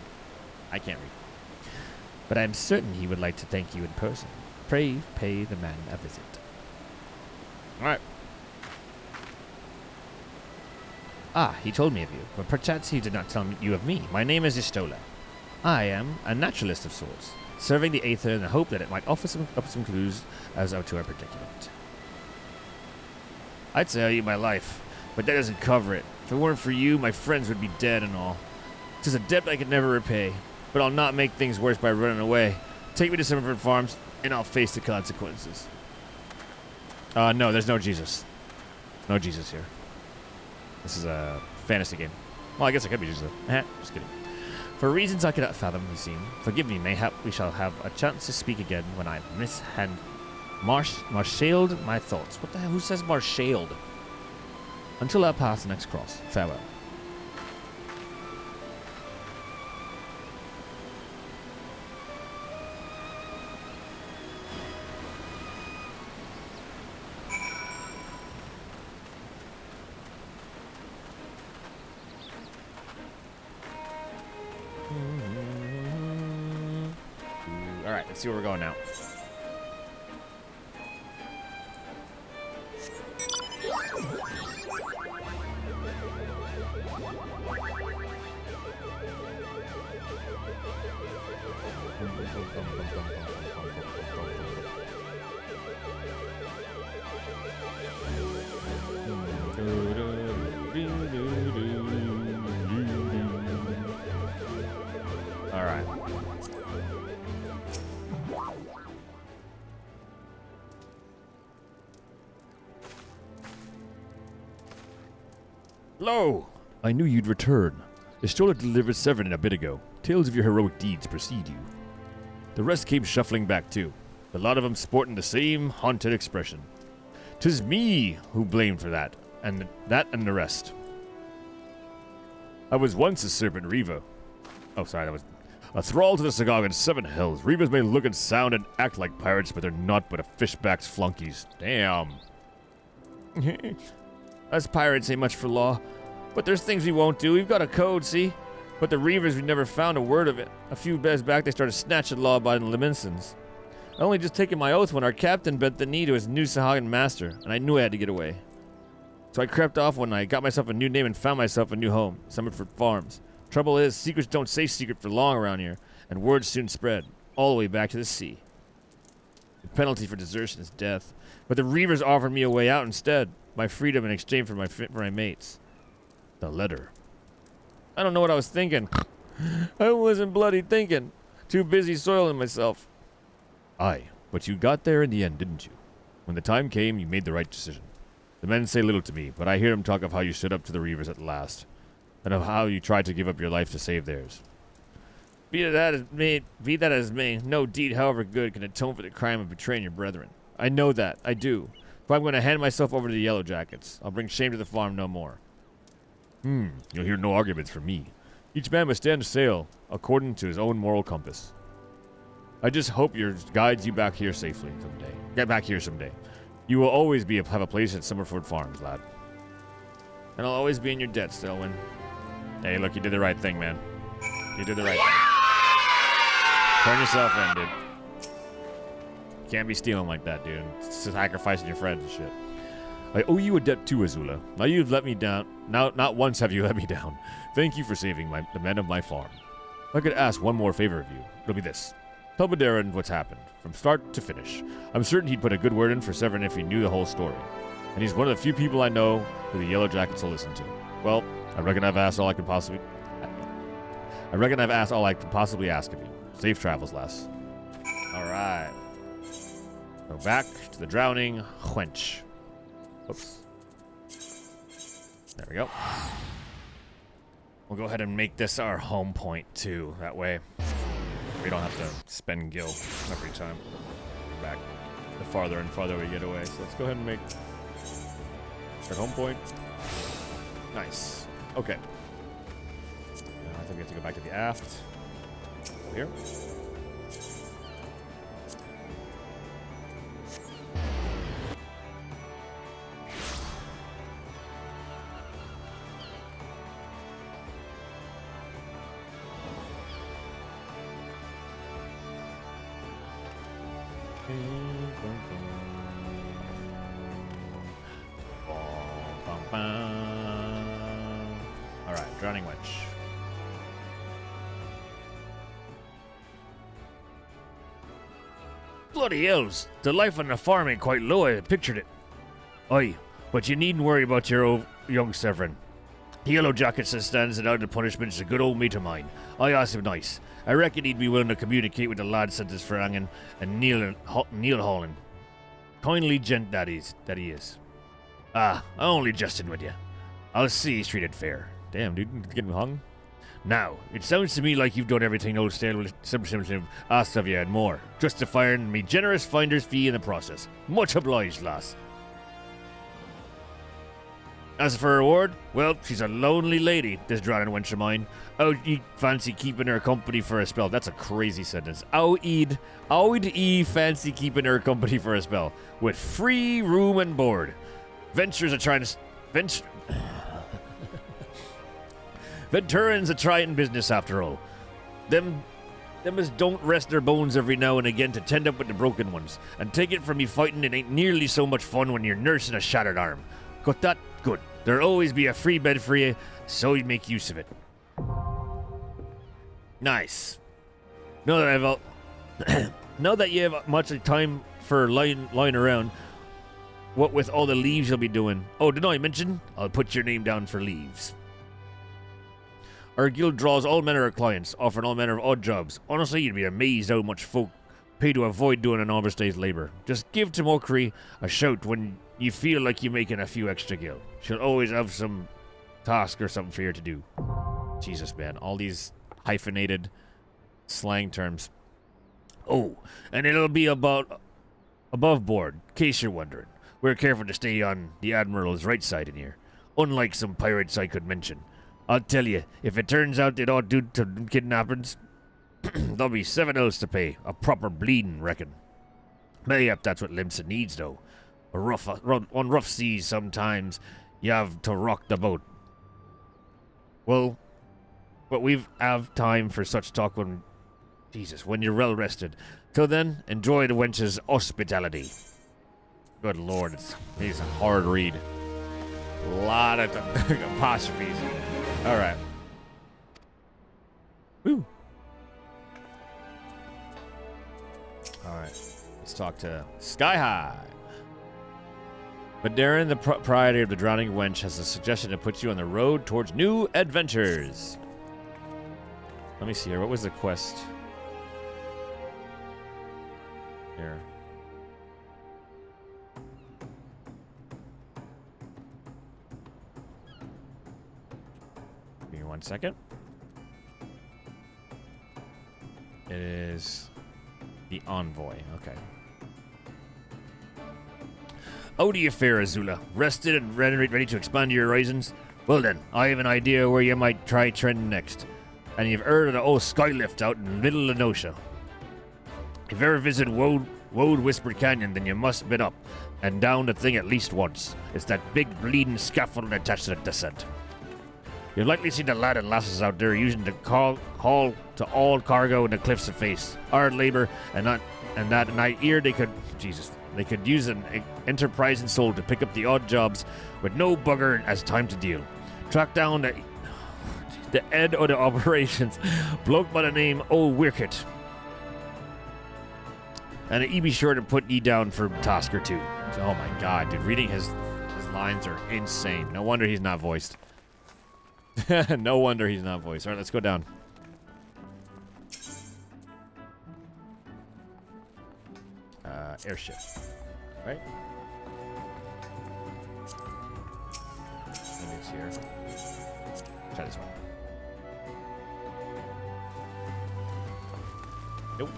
I can't read. But I am certain he would like to thank you in person. Pray pay the man a visit. Alright. Ah, he told me of you, but perchance he did not tell you of me. My name is Istola. I am a naturalist of sorts, serving the Aether in the hope that it might offer some clues as to our predicament. I'd tell you my life, but that doesn't cover it. If it weren't for you, my friends would be dead and all. 'Tis a debt I could never repay, but I'll not make things worse by running away. Take me to Summerford Farms, and I'll face the consequences. No, there's no Jesus. No Jesus here. This is a fantasy game. Well, I guess it could be Jesus. Just kidding. For reasons I cannot fathom, you seem. Forgive me, mayhap we shall have a chance to speak again when I marshaled my thoughts. What the hell? Who says marshaled? Until I pass the next cross. Farewell. Alright, let's see where we're going now. Alright. Lo! I knew you'd return. Estola delivered Severin a bit ago. Tales of your heroic deeds precede you. The rest came shuffling back too. A lot of them sporting the same haunted expression. 'Tis me who blamed for that, and the rest. I was once a serpent Reaver. Oh, sorry, that was a thrall to the Sagog in Seven Hells. Reavers may look and sound and act like pirates, but they're not but a fishback's flunkies. Damn. Us pirates ain't much for law, but there's things we won't do. We've got a code, see? But the Reavers, we never found a word of it. A few days back, they started snatching law-abiding Leminsons. I only just taken my oath when our captain bent the knee to his new Sahagan master, and I knew I had to get away. So I crept off one night, got myself a new name, and found myself a new home, Summerford Farms. Trouble is, secrets don't stay secret for long around here, and word soon spread, all the way back to the sea. The penalty for desertion is death, but the Reavers offered me a way out instead, my freedom in exchange for my mates. The letter. I don't know what I was thinking. I wasn't bloody thinking. Too busy soiling myself. Aye, but you got there in the end, didn't you? When the time came, you made the right decision. The men say little to me, but I hear them talk of how you stood up to the Reavers at last, and of how you tried to give up your life to save theirs. Be that as may, no deed, however good, can atone for the crime of betraying your brethren. I know that, I do. If I'm going to hand myself over to the Yellow Jackets, I'll bring shame to the farm no more. You'll hear no arguments from me. Each man must stand sail according to his own moral compass. I just hope yours guides you back here safely someday. Get back here someday. You will always have a place at Summerford Farms, lad. And I'll always be in your debt, Selwyn. Hey, look, you did the right thing, man. You did the right thing. Turn yourself in, dude. Can't be stealing like that, dude. It's sacrificing your friends and shit. I owe you a debt too, Azula. Now you've let me down. Now, not once have you let me down. Thank you for saving the men of my farm. If I could ask one more favor of you, it'll be this. Tell Darren what's happened, from start to finish. I'm certain he'd put a good word in for Severin if he knew the whole story. And he's one of the few people I know who the Yellow Jackets will listen to. Well, I reckon I've asked all I could possibly ask of you. Safe travels, lass. All right. Go back to the drowning wench. Oops. There we go. We'll go ahead and make this our home point, too. That way, we don't have to spend gil every time. Back the farther and farther we get away. So let's go ahead and make our home point. Nice. Okay. Now I think we have to go back to the aft. Over here. Alright, drowning wench. Bloody elves! The life on the farm ain't quite low, I pictured it. Aye, but you needn't worry about your old young Severin. The Yellow Jacket says stands it out of punishment is a good old mate of mine. I asked him nice. I reckon he'd be willing to communicate with the lad sentenced for hanging and Neil hauling. Kindly gent that he is. Ah, I only jesting with you. I'll see he's treated fair. Damn, dude, getting hung? Now, it sounds to me like you've done everything old Stale asked of you and more, justifying me generous finder's fee in the process. Much obliged, lass. As for her reward, well, she's a lonely lady, this drowning wench of mine. How'd ye fancy keeping her company for a spell? That's a crazy sentence. How'd ye fancy keeping her company for a spell? With free room and board. Venturins a trying business after all. Them as don't rest their bones every now and again to tend up with the broken ones. And take it from me fighting, it ain't nearly so much fun when you're nursing a shattered arm. Got that? Good. There'll always be a free bed for you, so you make use of it. Nice. Now that you have much time for lying around, what with all the leaves you'll be doing. Oh, did I mention? I'll put your name down for leaves. Our guild draws all manner of clients, offering all manner of odd jobs. Honestly, you'd be amazed how much folk pay to avoid doing an honest day's labor. Just give to Mokri a shout when you feel like you're making a few extra gil. She'll always have some task or something for you to do. Jesus, man. All these hyphenated slang terms. Oh, and it'll be about above board, in case you're wondering. We're careful to stay on the Admiral's right side in here. Unlike some pirates I could mention. I'll tell you, if it turns out they don't do to kidnappings, there'll be 7 L's to pay. A proper bleeding, reckon. Mayhap that's what Limsa needs, though. On rough seas, sometimes you have to rock the boat. Well, but we've have time for such talk when you're well rested. Till then, enjoy the wench's hospitality. Good lord, it's a hard read. A lot of apostrophes. All right. Woo. All right. Let's talk to Sky High. But Darren, the proprietor of the Drowning Wench, has a suggestion to put you on the road towards new adventures. Let me see here. What was the quest? Here. Give me 1 second. It is the envoy. Okay. How do you fare, Azula? Rested and ready to expand your horizons? Well then, I have an idea where you might try trending next. And you've heard of the old skylift out in the middle of Nosha. If you ever visit Woad Whispered Canyon, then you must have been up and down the thing at least once. It's that big bleeding scaffold attached to the descent. You've likely seen the lad and lasses out there using the haul to all cargo in the cliffs of face. Hard labor and and that night ere they could use an enterprising soul to pick up the odd jobs with no bugger as time to deal. Track down the head of the operations, bloke by the name O Wicket. And he be sure to put ye down for task or two. Oh my god, dude, reading his lines are insane. No wonder he's not voiced. No wonder he's not voiced. Alright, let's go down. Airship. Right? Maybe it's here. Try this one. Nope.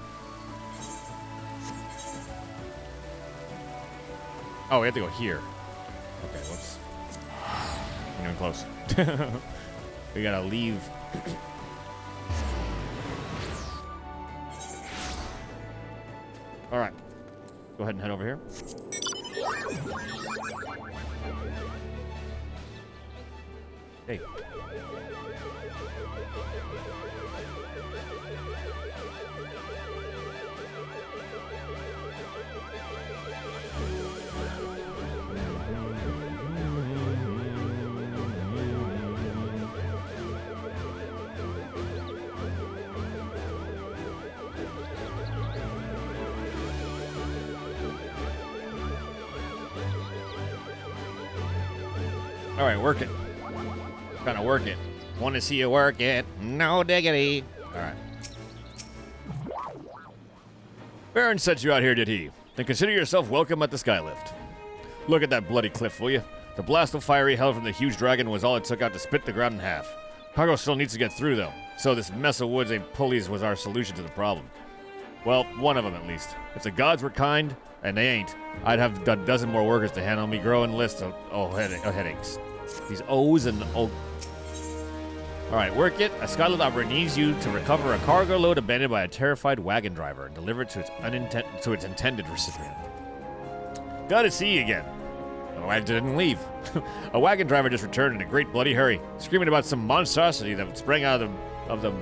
Oh, we have to go here. Okay, whoops. We're getting close. We gotta leave. Alright. Go ahead and head over here. Hey. All right, work it. Trying to work it. Want to see you work it? No diggity. All right. Baron sent you out here, did he? Then consider yourself welcome at the Skylift. Look at that bloody cliff, will you? The blast of fiery hell from the huge dragon was all it took out to split the ground in half. Cargo still needs to get through, though. So this mess of woods and pulleys was our solution to the problem. Well, one of them at least. If the gods were kind, and they ain't, I'd have a dozen more workers to handle me growing list of headaches. These O's and O. Alright, work it. A Skylift operator needs you to recover a cargo load abandoned by a terrified wagon driver and deliver it to its intended recipient. Glad to see you again. Oh, I didn't leave. A wagon driver just returned in a great bloody hurry, screaming about some monstrosity that sprang out of the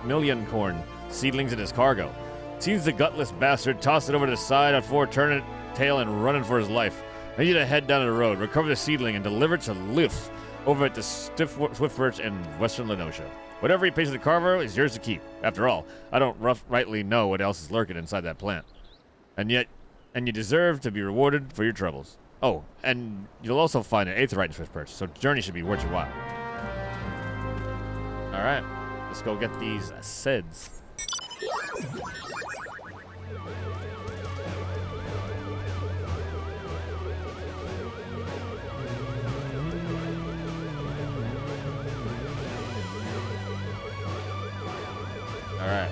million corn seedlings in his cargo. Seems the gutless bastard tossed it over to the side before turning tail and running for his life. I need you to head down the road, recover the seedling, and deliver it to Liff over at the Swiftbirch in western Lenosha. Whatever he pays to the carver is yours to keep. After all, I don't rightly know what else is lurking inside that plant. And you deserve to be rewarded for your troubles. Oh, and you'll also find an aetherite in Swiftbirch, so journey should be worth your while. All right, let's go get these SEDs. All right.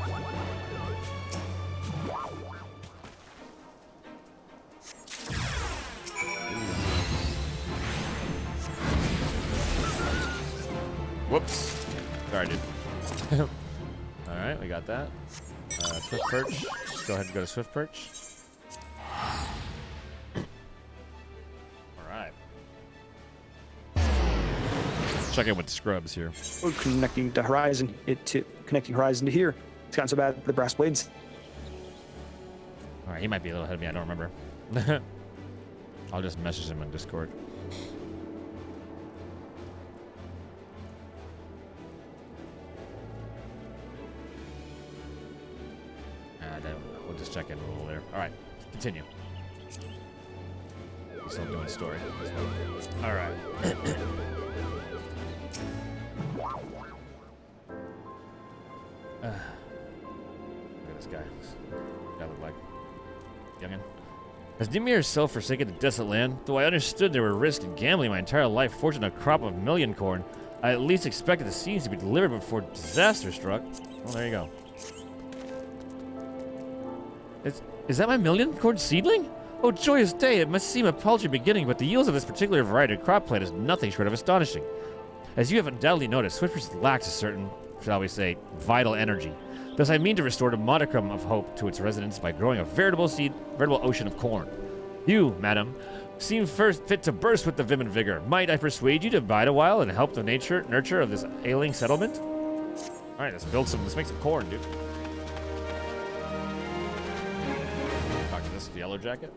Whoops. Sorry, dude. All right, we got that. Swiftbirch. Let's go ahead and go to Swiftbirch. All right. Check in with the scrubs here. We're connecting to Horizon. Connecting Horizon to here. It's gotten so bad. The brass blades. All right, he might be a little ahead of me. I don't remember. I'll just message him on Discord. We'll just check in a little later. All right, continue. Still doing story. All right. Look at this guy. Guy look like youngin. Has Dimir herself forsaken the desolate land? Though I understood there were risks in gambling my entire life forging a crop of million corn, I at least expected the seeds to be delivered before disaster struck. Well, there you go. Is that my million corn seedling? Oh, joyous day! It must seem a paltry beginning, but the yields of this particular variety of crop plant is nothing short of astonishing. As you have undoubtedly noticed, Swiftbirch lacks a certain, shall we say, vital energy. Thus, I mean to restore a modicum of hope to its residents by growing a veritable ocean of corn. You, madam, seem first fit to burst with the vim and vigor. Might I persuade you to bide a while and help the nurture of this ailing settlement? All right, let's make some corn, dude. the Yellow Jacket.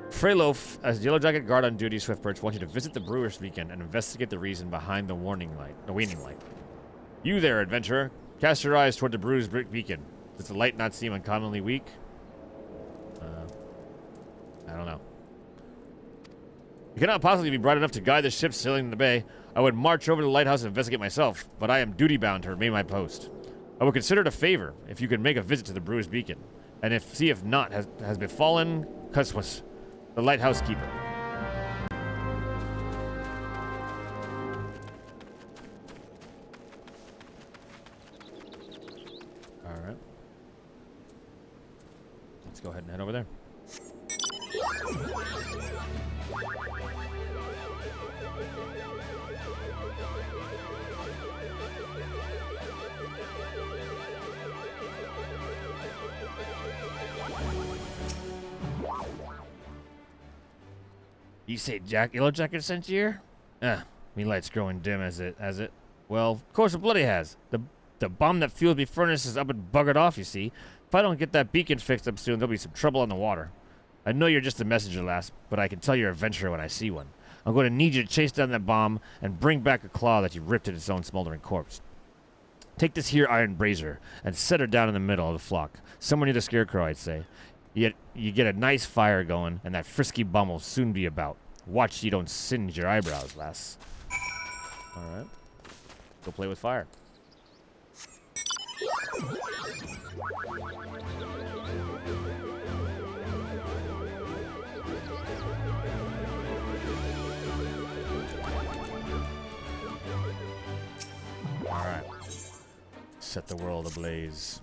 Freyloaf, as Yellow Jacket guard on duty, Swiftperch wants you to visit the Brewers Beacon and investigate the reason behind the waning light. You there, adventurer. Cast your eyes toward the Brewers Beacon. Does the light not seem uncommonly weak? I don't know. You cannot possibly be bright enough to guide the ship sailing in the bay. I would march over to the lighthouse and investigate myself, but I am duty-bound to remain my post. I would consider it a favor if you could make a visit to the Brewers Beacon, and see if naught has befallen Cuswas, the lighthouse keeper. All right. Let's go ahead and head over there. You say Yellow Jacket sent you here? Me light's growing dim as it. Well, of course it bloody has. The bomb that fuels me furnace is up and buggered off, you see. If I don't get that beacon fixed up soon, there'll be some trouble on the water. I know you're just a messenger, lass, but I can tell you're an adventurer when I see one. I'm going to need you to chase down that bomb and bring back a claw that you ripped at its own smoldering corpse. Take this here iron brazier and set her down in the middle of the flock, somewhere near the scarecrow, I'd say. You get a nice fire going, and that frisky bum will soon be about. Watch you don't singe your eyebrows, lass. All right. Go play with fire. All right. Set the world ablaze.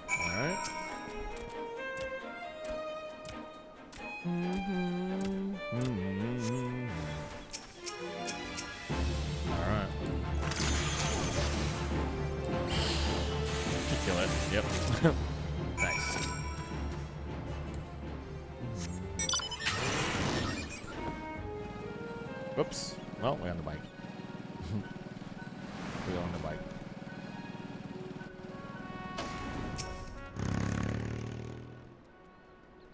Alright. Alright. Kill it. Yep. Nice. Whoops. Well, we're on the bike. We're on the bike.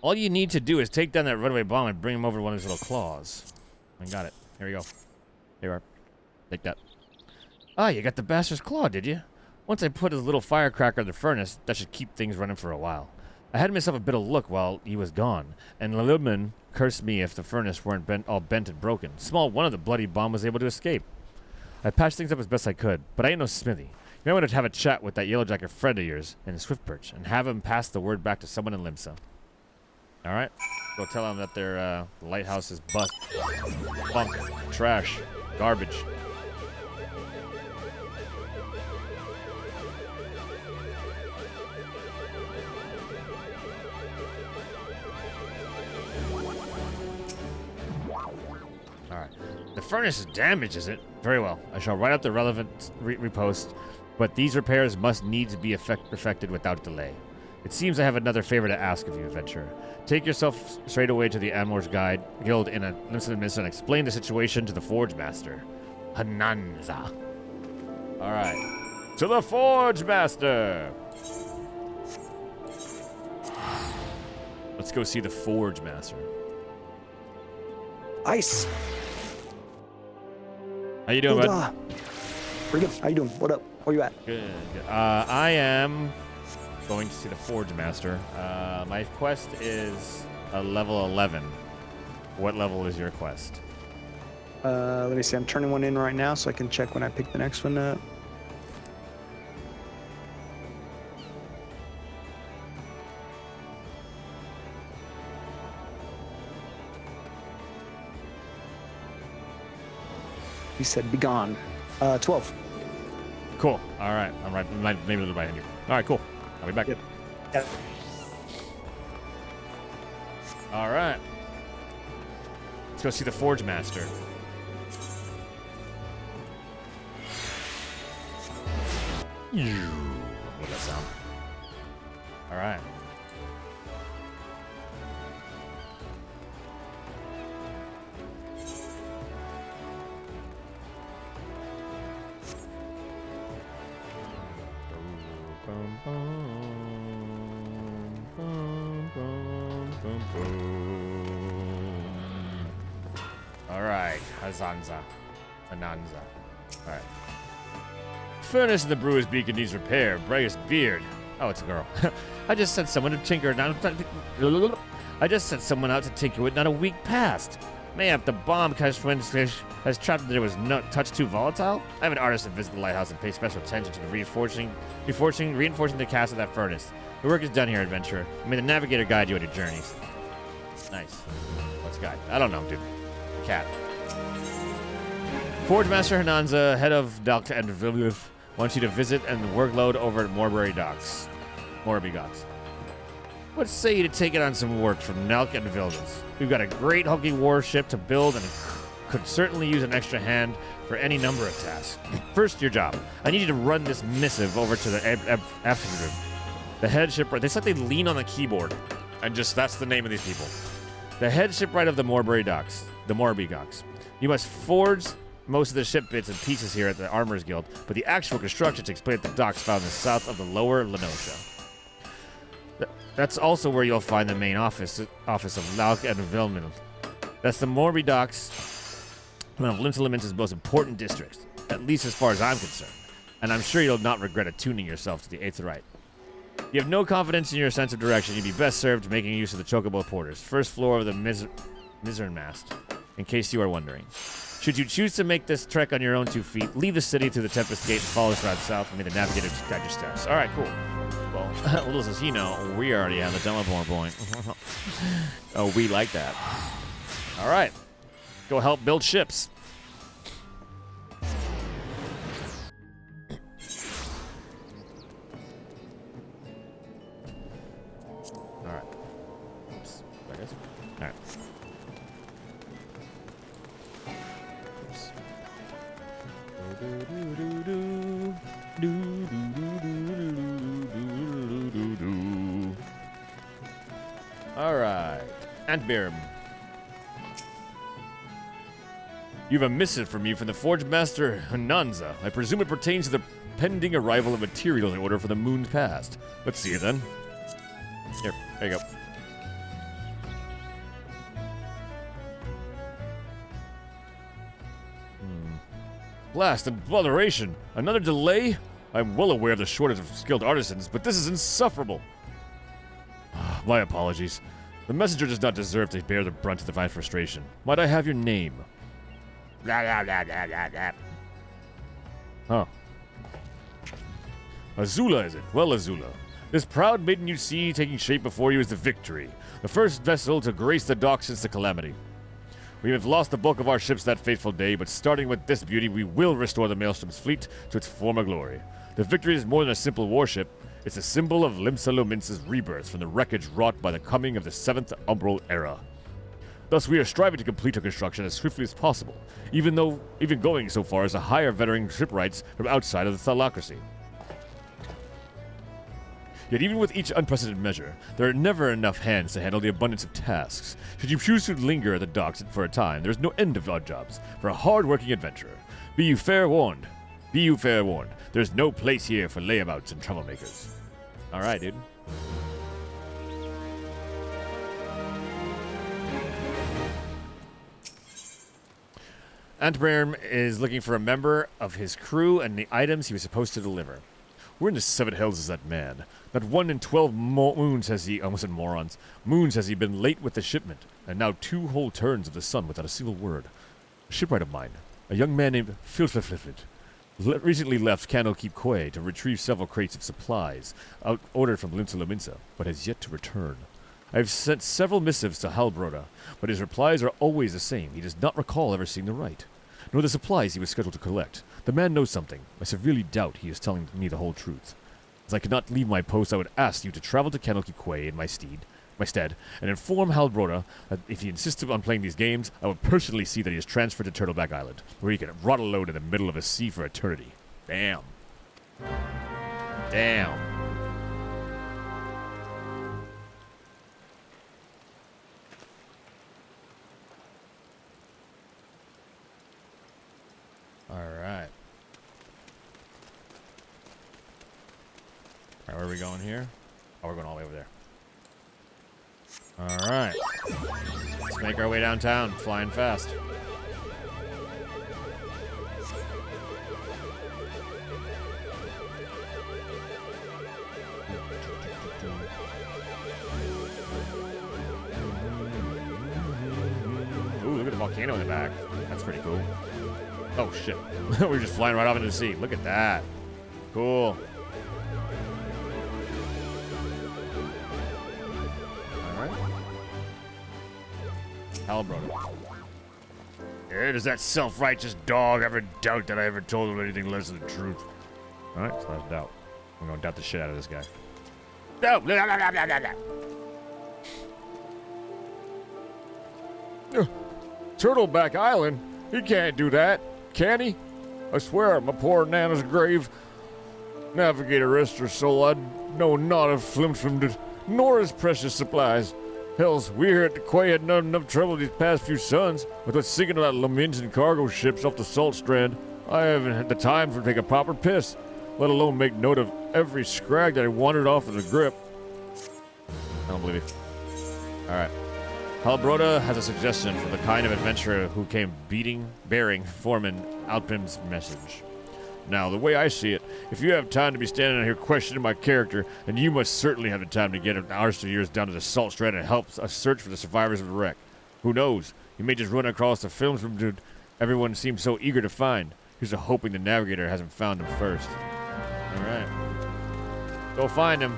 All you need to do is take down that runaway bomb and bring him over to one of his little claws. I got it. Here we go. Here you are. Take that. Ah, you got the bastard's claw, did you? Once I put his little firecracker in the furnace, that should keep things running for a while. I had myself a bit of luck while he was gone, and Lilman cursed me if the furnace weren't all bent and broken. Small one of the bloody bomb was able to escape. I patched things up as best I could, but I ain't no smithy. You might want to have a chat with that Yellow Jacket friend of yours in Swiftperch, and have him pass the word back to someone in Limsa. Alright, go tell them that their lighthouse is bust. Bunk. Trash. Garbage. Alright. The furnace is damaged, is it? Very well. I shall write out the relevant repost, but these repairs must needs be perfected without delay. It seems I have another favor to ask of you, adventurer. Take yourself straight away to the Amor's Guild in a limited mist and explain the situation to the Forge Master. Hananza. Alright. To the Forge Master! Let's go see the Forge Master. Ice. How you doing, bud? Pretty good. How you doing? What up? Where you at? Good. I am going to see the Forge Master. My quest is a level 11. What level is your quest? Let me see. I'm turning one in right now so I can check when I pick the next one up. He said, "Be gone." 12. Cool. All right. I'm right. Maybe a little behind you. All right. Cool. I'll be back. Yep. Yep. All right. Let's go see the Forge Master. What's that sound? All right. Alright, Ananza. Alright. Furnace in the brewer's beacon needs repair. Brightest beard. Oh, it's a girl. I just sent someone to tinker it. I just sent someone out to tinker it not a week past. Mayhap the bomb has trapped that it was not touched too volatile? I have an artisan visit the lighthouse and pay special attention to the reinforcing the cast of that furnace. The work is done here, adventurer. May the navigator guide you on your journeys. Nice. What's guide? I don't know, dude. Cat. Forge Master Hananza, head of Dock and Villiers, wants you to visit and workload over at Morbury Docks. What say you to take it on some work from Nelk and Vildas? We've got a great hulking warship to build and could certainly use an extra hand for any number of tasks. First, your job. I need you to run this missive over to the afternoon. The head shipwright. It's like they lean on the keyboard, and just that's the name of these people. The head shipwright of the Morbury Docks. You must forge most of the ship bits and pieces here at the Armorers Guild, but the actual construction takes place at the docks found in the south of the lower Lenosha. That's also where you'll find the main office of Lauk and Vilmin. That's the Morbury Docks, one of Lim's most important districts, at least as far as I'm concerned. And I'm sure you'll not regret attuning yourself to the Aetherite. You have no confidence in your sense of direction. You'd be best served making use of the Chocobo Porters, first floor of the Mizern Mast, in case you are wondering. Should you choose to make this trek on your own 2 feet, leave the city through the Tempest Gate and follow us around south, and may the navigator guide your steps. All right, cool. Well, little does he know, we already have the teleport point. Oh, we like that. All right. Go help build ships. All right. Oops. There it is. All right. Alright. Antbirm. You have a missive from me from the Forge Master Hananza. I presume it pertains to the pending arrival of materials in order for the moon's past. Let's see it then. Here, there you go. Blast and botheration. Another delay? I'm well aware of the shortage of skilled artisans, but this is insufferable. My apologies. The messenger does not deserve to bear the brunt of my frustration. Might I have your name? Huh. Azula, is it? Well, Azula. This proud maiden you see taking shape before you is the Victory, the first vessel to grace the dock since the Calamity. We have lost the bulk of our ships that fateful day, but starting with this beauty, we will restore the Maelstrom's fleet to its former glory. The Victory is more than a simple warship. It's a symbol of Limsa-Lominsa's rebirth from the wreckage wrought by the coming of the 7th Umbral Era. Thus, we are striving to complete our construction as swiftly as possible, even going so far as to hire veteran shipwrights from outside of the Thalocracy. Yet even with each unprecedented measure, there are never enough hands to handle the abundance of tasks. Should you choose to linger at the docks for a time, there is no end of odd jobs for a hard-working adventurer. Be you fair warned. There's no place here for layabouts and troublemakers. Alright, dude. Antberm is looking for a member of his crew and the items he was supposed to deliver. Where in the 7 hells is that man? Not 1 in 12 moons has he, almost said morons, moons has he been late with the shipment, and now 2 whole turns of the sun without a single word. A shipwright of mine, a young man named Filflifliflit, recently left Candlekeep Quay to retrieve several crates of supplies ordered from Limsa-Lominsa, but has yet to return. I have sent several missives to Halbroda, but his replies are always the same. He does not recall ever seeing the right, nor the supplies he was scheduled to collect. The man knows something. I severely doubt he is telling me the whole truth. As I could not leave my post, I would ask you to travel to Candlekeep Quay in my stead, and inform Halbroda that if he insisted on playing these games, I would personally see that he is transferred to Turtleback Island, where he can rot alone in the middle of a sea for eternity. Damn. Damn. Alright. Alright, Where are we going here? Oh, we're going all the way over there. All right. Let's make our way downtown, flying fast. Ooh, look at the volcano in the back. That's pretty cool. Oh, shit. We're just flying right off into the sea. Look at that. Cool. Halbrother. Yeah, does that self-righteous dog ever doubt that I ever told him anything less than the truth? Alright, so that's doubt. I'm gonna doubt the shit out of this guy. No! Turtleback Island? He can't do that, can he? I swear, my poor Nana's grave. Navigator rest her soul, I'd know not of Flimflimded, nor his precious supplies. Hells, we here at the Quay had not enough trouble these past few suns with what's sinking about lamenting cargo ships off the salt strand. I haven't had the time to take a proper piss, let alone make note of every scrag that I wandered off of the grip. I don't believe you. Alright. Halbrother has a suggestion for the kind of adventurer who came bearing Foreman Alpin's message. Now, the way I see it, if you have time to be standing out here questioning my character, then you must certainly have the time to get an hours to years down to the salt strand and help us search for the survivors of the wreck. Who knows? You may just run across the films from dude everyone seems so eager to find. Here's to hoping the navigator hasn't found him first. Alright. Go find him.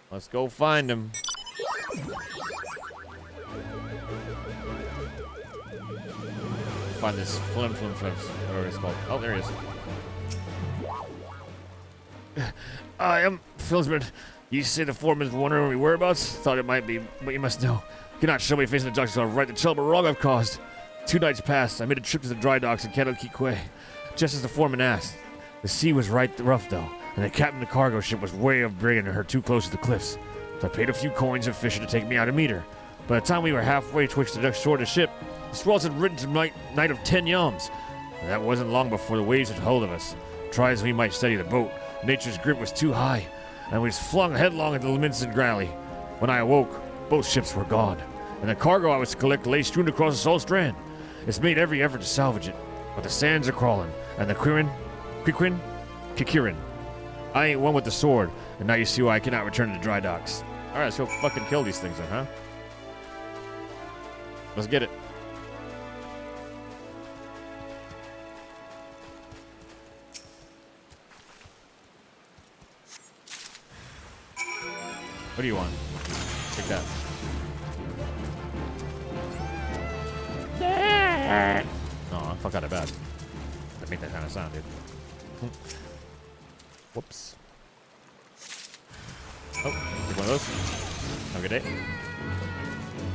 Let's go find him. Find this flim, whatever it's called. Oh, there he is. I am Filsman. You say the foreman's wondering my whereabouts? Thought it might be, but you must know. You cannot show me facing the docks, so I'll right the terrible wrong I've caused. 2 nights passed. I made a trip to the dry docks in Quay, just as the foreman asked. The sea was right rough, though, and the captain of the cargo ship was way of bringing her too close to the cliffs. So I paid a few coins of Fisher to take me out to meet her. By the time we were halfway twixt the next shore of the ship, the swells had ridden to night of 10 yawns. And that wasn't long before the waves had hold of us. Try as we might steady the boat, nature's grip was too high, and we was flung headlong into the Linson Growley. When I awoke, both ships were gone, and the cargo I was to collect lay strewn across the salt strand. It's made every effort to salvage it, but the sands are crawling, and the Kikirin. I ain't one with the sword, and now you see why I cannot return to the dry docks. Alright, let's go fucking kill these things then, huh? Let's get it. What do you want? Take that. Oh, fuck out of bad. That made that kind of sound, dude. Whoops. Oh, take one of those. Have a good day.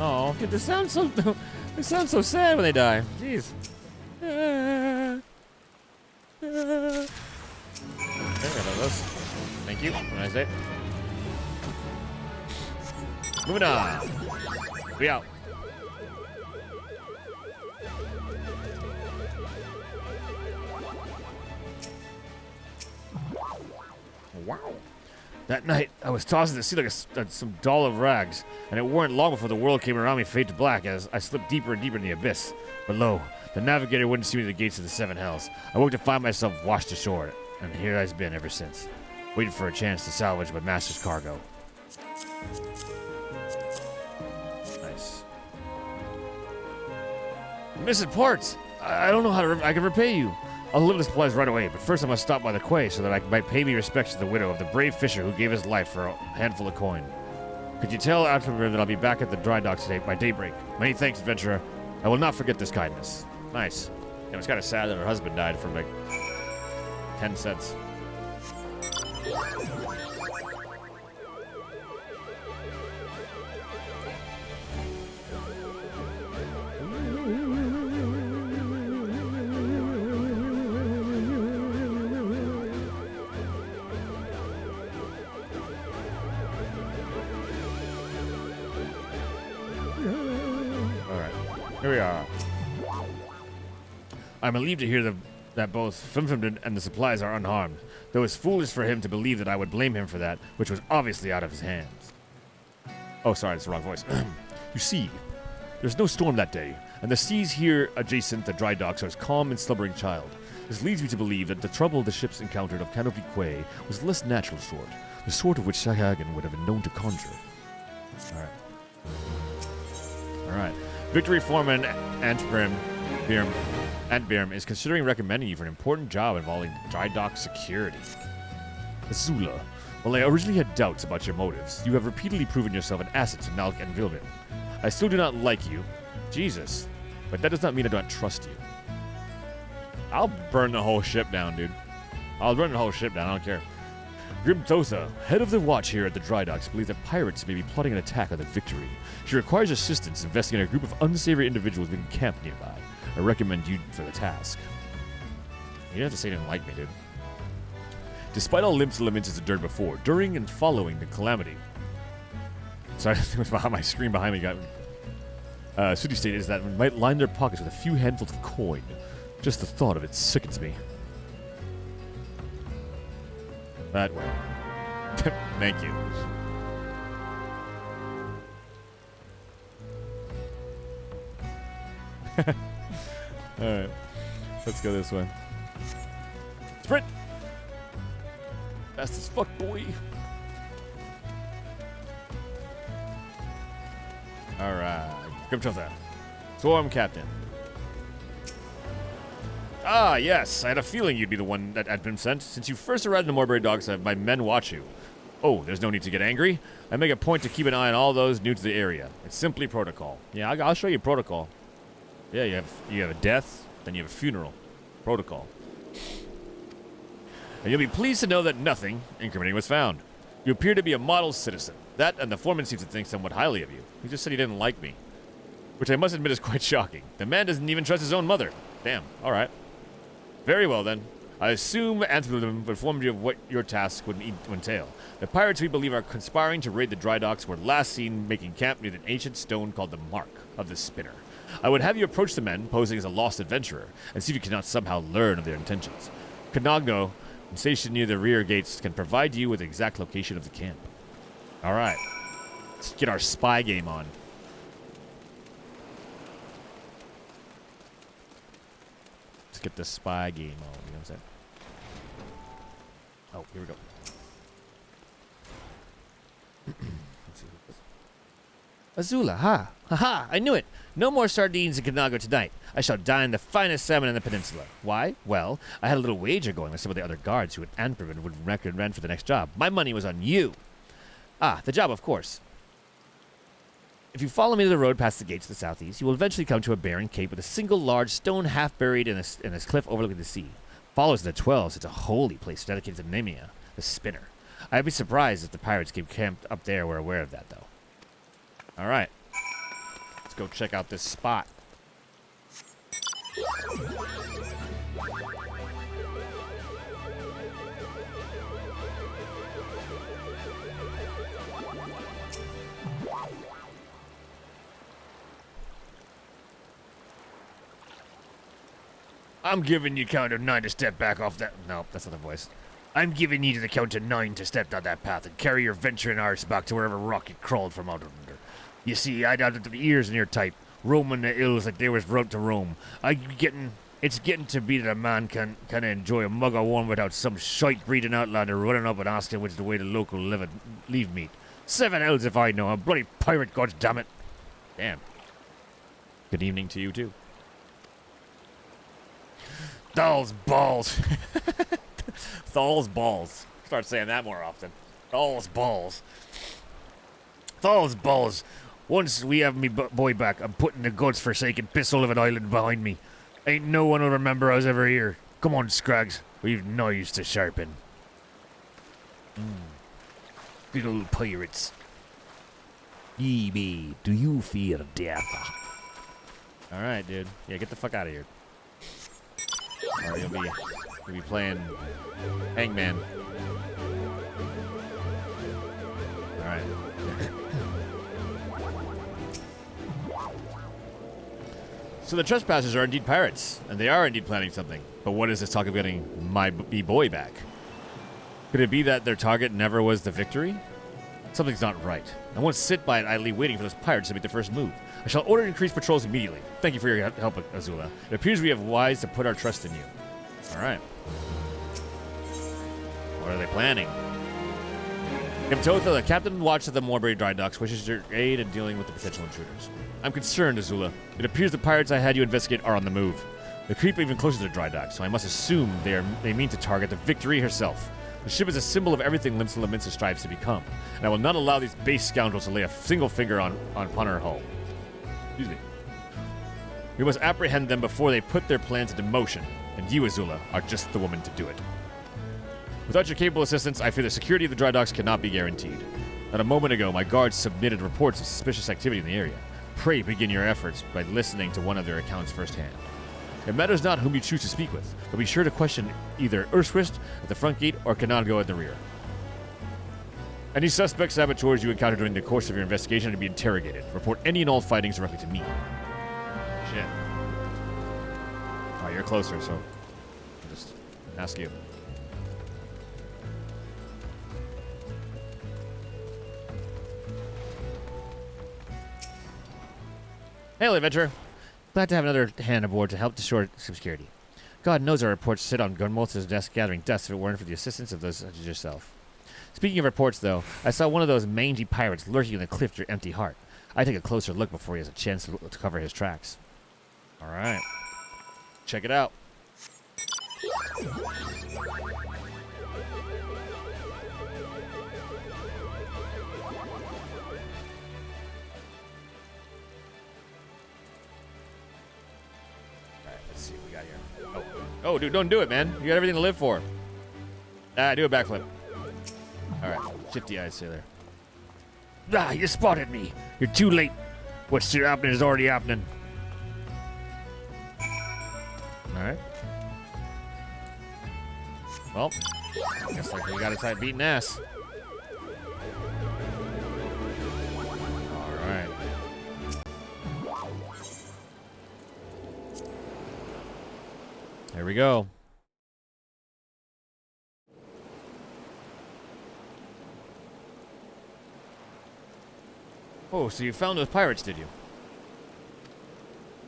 Oh, dude, this sounds so. They sound so sad when they die. Jeez. Okay, got those. Thank you. Have a nice day. Moving on. We out. Wow. That night, I was tossed in the sea like some doll of rags, and it weren't long before the world came around me fade to black as I slipped deeper and deeper in the abyss. But lo, the navigator wouldn't see me to the gates of the 7 hells. I woke to find myself washed ashore, and here I've been ever since, waiting for a chance to salvage my master's cargo. Nice. Missing parts. I don't know how I can repay you. I'll deliver the supplies right away, but first I must stop by the quay so that I might pay me respects to the widow of the brave fisher who gave his life for a handful of coin. Could you tell Alfred that I'll be back at the dry docks today by daybreak? Many thanks, adventurer. I will not forget this kindness. Nice. It was kind of sad that her husband died for like 10 cents. Here we are. I'm relieved to hear that both Fimfimden and the supplies are unharmed, though it's foolish for him to believe that I would blame him for that, which was obviously out of his hands. Oh, sorry, that's the wrong voice. You see, there's no storm that day, and the seas here adjacent the dry docks are as calm and slumbering child. This leads me to believe that the trouble the ships encountered of Canopy Quay was less natural sort, the sort of which Sahagan would have been known to conjure. Alright. Victory Foreman Antbirm is considering recommending you for an important job involving dry dock security. Azula, while I originally had doubts about your motives, you have repeatedly proven yourself an asset to Nalk and Vilbin. I still do not like you, Jesus, but that does not mean I don't trust you. I'll burn the whole ship down, dude. I'll burn the whole ship down, I don't care. Grim Thotha, head of the watch here at the dry docks, believes that pirates may be plotting an attack on the Victory. She requires assistance investigating a group of unsavory individuals within camp nearby. I recommend you for the task. You didn't have to say you didn't like me, dude. Despite all Limp's laments as endured before, during and following the calamity. Sorry, it was behind my screen behind me. Sooty State is that we might line their pockets with a few handfuls of coin. Just the thought of it sickens me. That way. Thank you. Alright. Let's go this way. Sprint! Fast as fuck, boy. Alright. Grim Chotha. Swarm Captain. Ah, yes. I had a feeling you'd be the one that had been sent. Since you first arrived in the Morbury Docks, my men watch you. Oh, there's no need to get angry. I make a point to keep an eye on all those new to the area. It's simply protocol. Yeah, I'll show you protocol. Yeah, you have a death, then you have a funeral. Protocol. And you'll be pleased to know that nothing incriminating was found. You appear to be a model citizen. That and the foreman seems to think somewhat highly of you. He just said he didn't like me. Which I must admit is quite shocking. The man doesn't even trust his own mother. Damn, alright. Very well, then. I assume Anthem informed you of what your task would entail. The pirates we believe are conspiring to raid the dry docks were last seen making camp near an ancient stone called the Mark of the Spinner. I would have you approach the men, posing as a lost adventurer, and see if you cannot somehow learn of their intentions. Canogno, stationed near the rear gates, can provide you with the exact location of the camp. Alright. Let's get our spy game on. Let's get the spy game on, you know what I'm saying? Oh, here we go. Let's see what this. Azula, ha! Ha! I knew it! No more sardines in Kanago tonight. I shall dine the finest salmon in the peninsula. Why? Well, I had a little wager going with some of the other guards who at Antwerpen would recommend for the next job. My money was on you. Ah, the job, of course. If you follow me to the road past the gates to the southeast, you will eventually come to a barren cape with a single large stone half buried in this cliff overlooking the sea. Follows the 12s, it's a holy place dedicated to Nemia, the spinner. I'd be surprised if the pirates keep camped up there were aware of that, though. Alright. Let's go check out this spot. I'm giving you count of 9 to step back off that. No, that's not the voice. I'm giving you to the count of 9 to step down that path and carry your venturing arse back to wherever rock you crawled from out under. You see, I'd had the ears in your type, roaming the hills like they was brought to Rome. It's getting to be that a man can enjoy a mug of warm without some shite breeding outlander running up and asking which the way the local leave meat. 7 hells if I know, a bloody pirate, goddammit. Damn. Good evening to you too. Thal's balls. Thal's balls. Start saying that more often. Thal's balls. Thal's balls. Once we have me boy back, I'm putting the God's forsaken pistol of an island behind me. Ain't no one will remember I was ever here. Come on, Scrags. We've knives to sharpen. Good old pirates. Ye be, do you fear death? Alright, dude. Yeah, get the fuck out of here. Or you'll be playing Hangman. Alright. So the trespassers are indeed pirates, and they are indeed planning something. But what is this talk of getting my boy back? Could it be that their target never was the victory? Something's not right. I won't sit by it idly waiting for those pirates to make their first move. I shall order increased patrols immediately. Thank you for your help, Azula. It appears we have wise to put our trust in you. All right. What are they planning? Kimtotha, the captain watch of the Morbury dry docks, wishes your aid in dealing with the potential intruders. I'm concerned, Azula. It appears the pirates I had you investigate are on the move. They creep even closer to the dry docks, so I must assume they mean to target the Victory herself. The ship is a symbol of everything Limsa Lominsa strives to become, and I will not allow these base scoundrels to lay a single finger upon her hull. Excuse me. We must apprehend them before they put their plans into motion, and you, Azula, are just the woman to do it. Without your capable assistance, I fear the security of the dry docks cannot be guaranteed. Not a moment ago, my guards submitted reports of suspicious activity in the area. Pray begin your efforts by listening to one of their accounts firsthand. It matters not whom you choose to speak with, but be sure to question either Urswist at the front gate or Kanango at the rear. Any suspect saboteurs you encounter during the course of your investigation are to be interrogated. Report any and all findings directly to me. Shit. Oh, you're closer, so I'll just ask you. Hail, adventurer. Glad to have another hand aboard to help to shore security. God knows our reports sit on Gunmoltz's desk gathering dust if it weren't for the assistance of those such as yourself. Speaking of reports, though, I saw one of those mangy pirates lurking in the cliff near Empty Heart. I'd take a closer look before he has a chance to cover his tracks. All right. Check it out. Oh, dude, don't do it, man. You got everything to live for. Do a backflip. All right, shifty eyes sailor. Ah, you spotted me. You're too late. What's happening is already happening. All right. Well, guess like we got to start beating ass. All right. There we go. Oh, so you found those pirates, did you?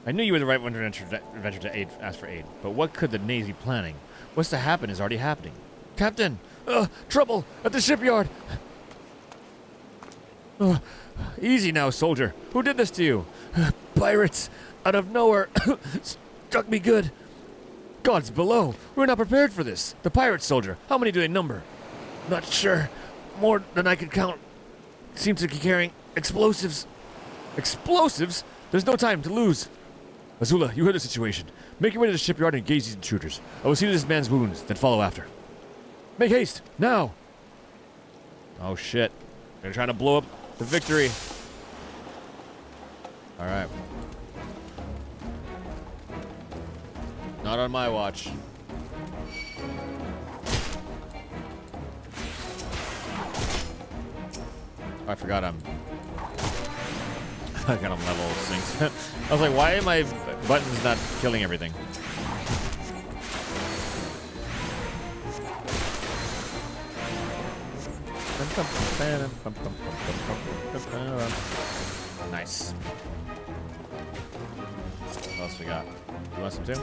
I knew you were the right one to venture to ask for aid, but what could the Nazi planning? What's to happen is already happening. Captain! Trouble at the shipyard! Easy now, soldier. Who did this to you? Pirates! Out of nowhere! Struck me good! Gods below! We're not prepared for this! The pirates, soldier! How many do they number? Not sure. More than I could count. Seem to be carrying explosives. Explosives? There's no time to lose. Azula, you heard the situation. Make your way to the shipyard and engage these intruders. I will see to this man's wounds, then follow after. Make haste! Now! Oh shit. They're trying to blow up the Victory. Alright. Not on my watch. Oh, I forgot I got him level 6. I was like, why are my buttons not killing everything? Nice. What else we got? You want some too?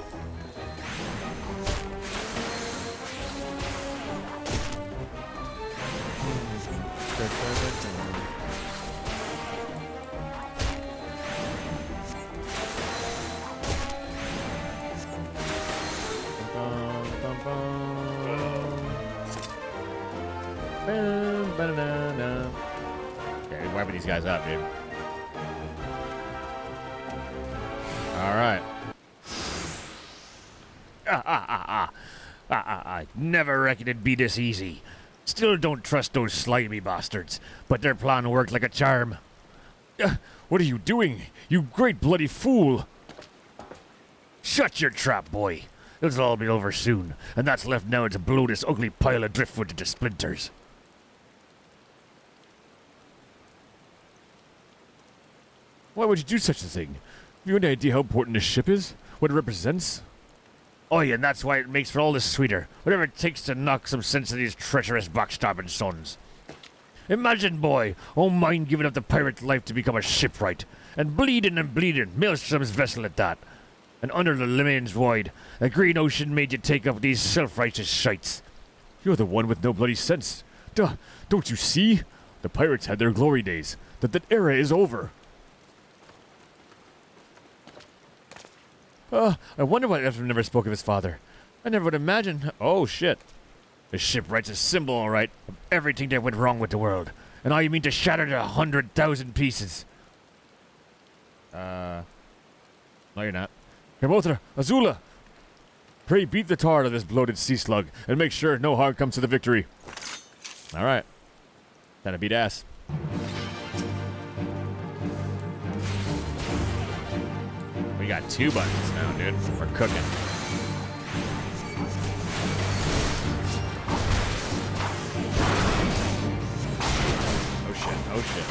Yeah, you're wiping these guys up, dude. All right. I never reckoned it'd be this easy. Still don't trust those slimy bastards, but their plan worked like a charm. What are you doing, you great bloody fool? Shut your trap, boy. It'll all be over soon, and that's left now to blow this ugly pile of driftwood into splinters. Why would you do such a thing? you any idea how important this ship is? What it represents? Oh, yeah, and that's why it makes for all this sweeter. Whatever it takes to knock some sense of these treacherous backstabbing sons. Imagine, boy, oh mind giving up the pirate's life to become a shipwright. And bleeding, Maelstrom's vessel at that. And under the lemmings wide, the green ocean made you take up these self-righteous shites. You're the one with no bloody sense. Duh, don't you see? The pirates had their glory days. That era is over. I wonder why Ephraim never spoke of his father. I never would imagine. Oh, shit. The shipwright's a symbol, all right, of everything that went wrong with the world. And all you mean to shatter to 100,000 pieces. No, you're not. Hermothra, Azula! Pray beat the tar out of this bloated sea slug, and make sure no harm comes to the victory. All right. Time to beat ass. We got 2 buttons now, dude. We're cooking. Oh shit, oh shit.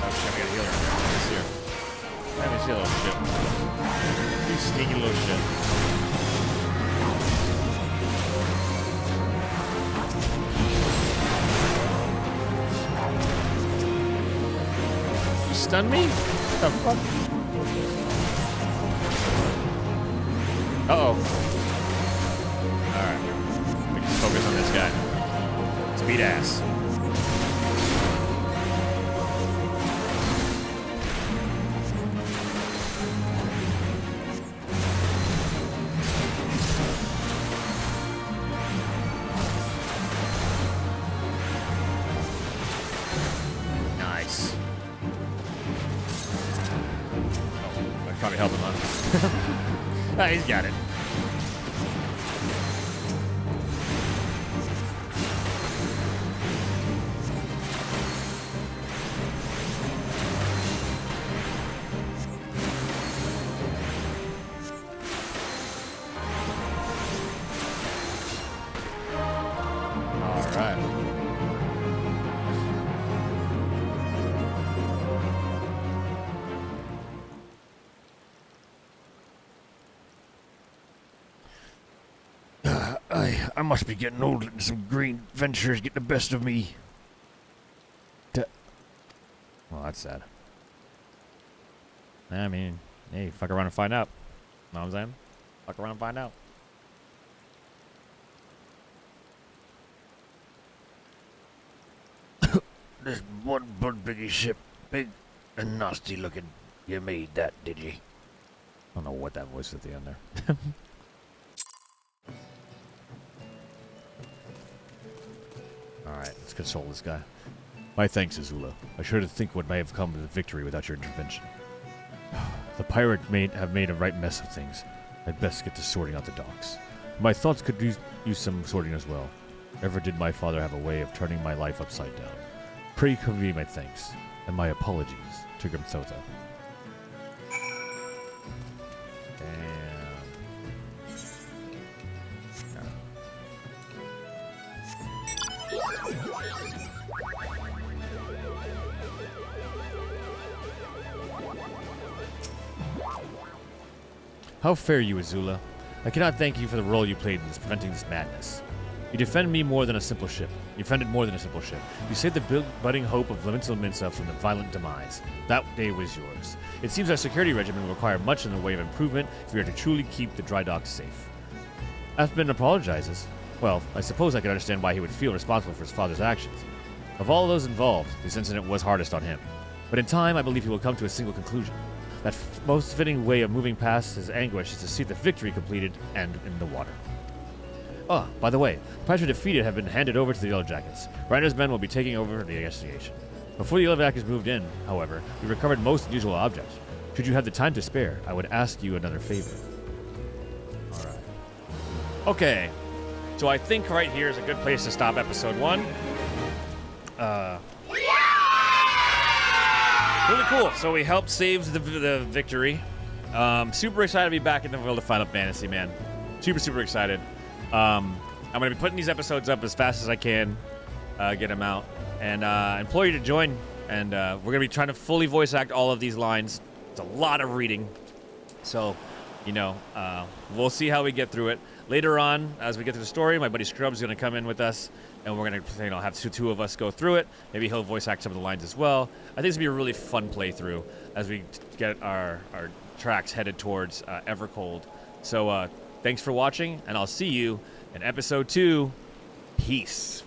Oh shit, we got a healer in there. Let me see her. Let me see a little shit. You sneaky little shit. Stun me? The fuck? Uh-oh. Alright. We can focus on this guy. Speed ass. Probably help him out. Ah, he's got it. All right. I must be getting old and some green ventures get the best of me. Well, that's sad. I mean, hey, fuck around and find out. Know what I'm saying? Fuck around and find out. This one biggie ship, big and nasty looking. You made that, did you? I don't know what that voice at the end there. Alright, let's console this guy. My thanks, Azula. I sure to think what may have come to the victory without your intervention. The pirate have made a right mess of things. I'd best get to sorting out the docks. My thoughts could use some sorting as well. Ever did my father have a way of turning my life upside down. Pray convey my thanks, and my apologies to Grimthotha. How fare you, Azula? I cannot thank you for the role you played in preventing this madness. You defended me more than a simple ship. You defended more than a simple ship. You saved the budding hope of Limital Minsa from the violent demise. That day was yours. It seems our security regimen will require much in the way of improvement if we are to truly keep the dry docks safe. Aspin apologizes. Well, I suppose I can understand why he would feel responsible for his father's actions. Of all those involved, this incident was hardest on him. But in time, I believe he will come to a single conclusion. That most fitting way of moving past his anguish is to see the victory completed and in the water. Oh, by the way, Pressure defeated have been handed over to the Yellow Jackets. Reiner's men will be taking over the investigation. Before the Yellow Jackets moved in, however, we recovered most unusual objects. Should you have the time to spare, I would ask you another favor. Alright. Okay. So I think right here is a good place to stop episode 1. Really cool. So we helped save the victory. Super excited to be back in the world of Final Fantasy, man. Super excited. I'm going to be putting these episodes up as fast as I can. get him out, and implore you to join. And we're going to be trying to fully voice act all of these lines. It's a lot of reading. So, you know, we'll see how we get through it. Later on, as we get through the story, my buddy Scrub's going to come in with us, and we're going to, you know, have two of us go through it. Maybe he'll voice act some of the lines as well. I think it's going to be a really fun playthrough as we get our tracks headed towards EVERCOLD. So thanks for watching, and I'll see you in episode 2. Peace.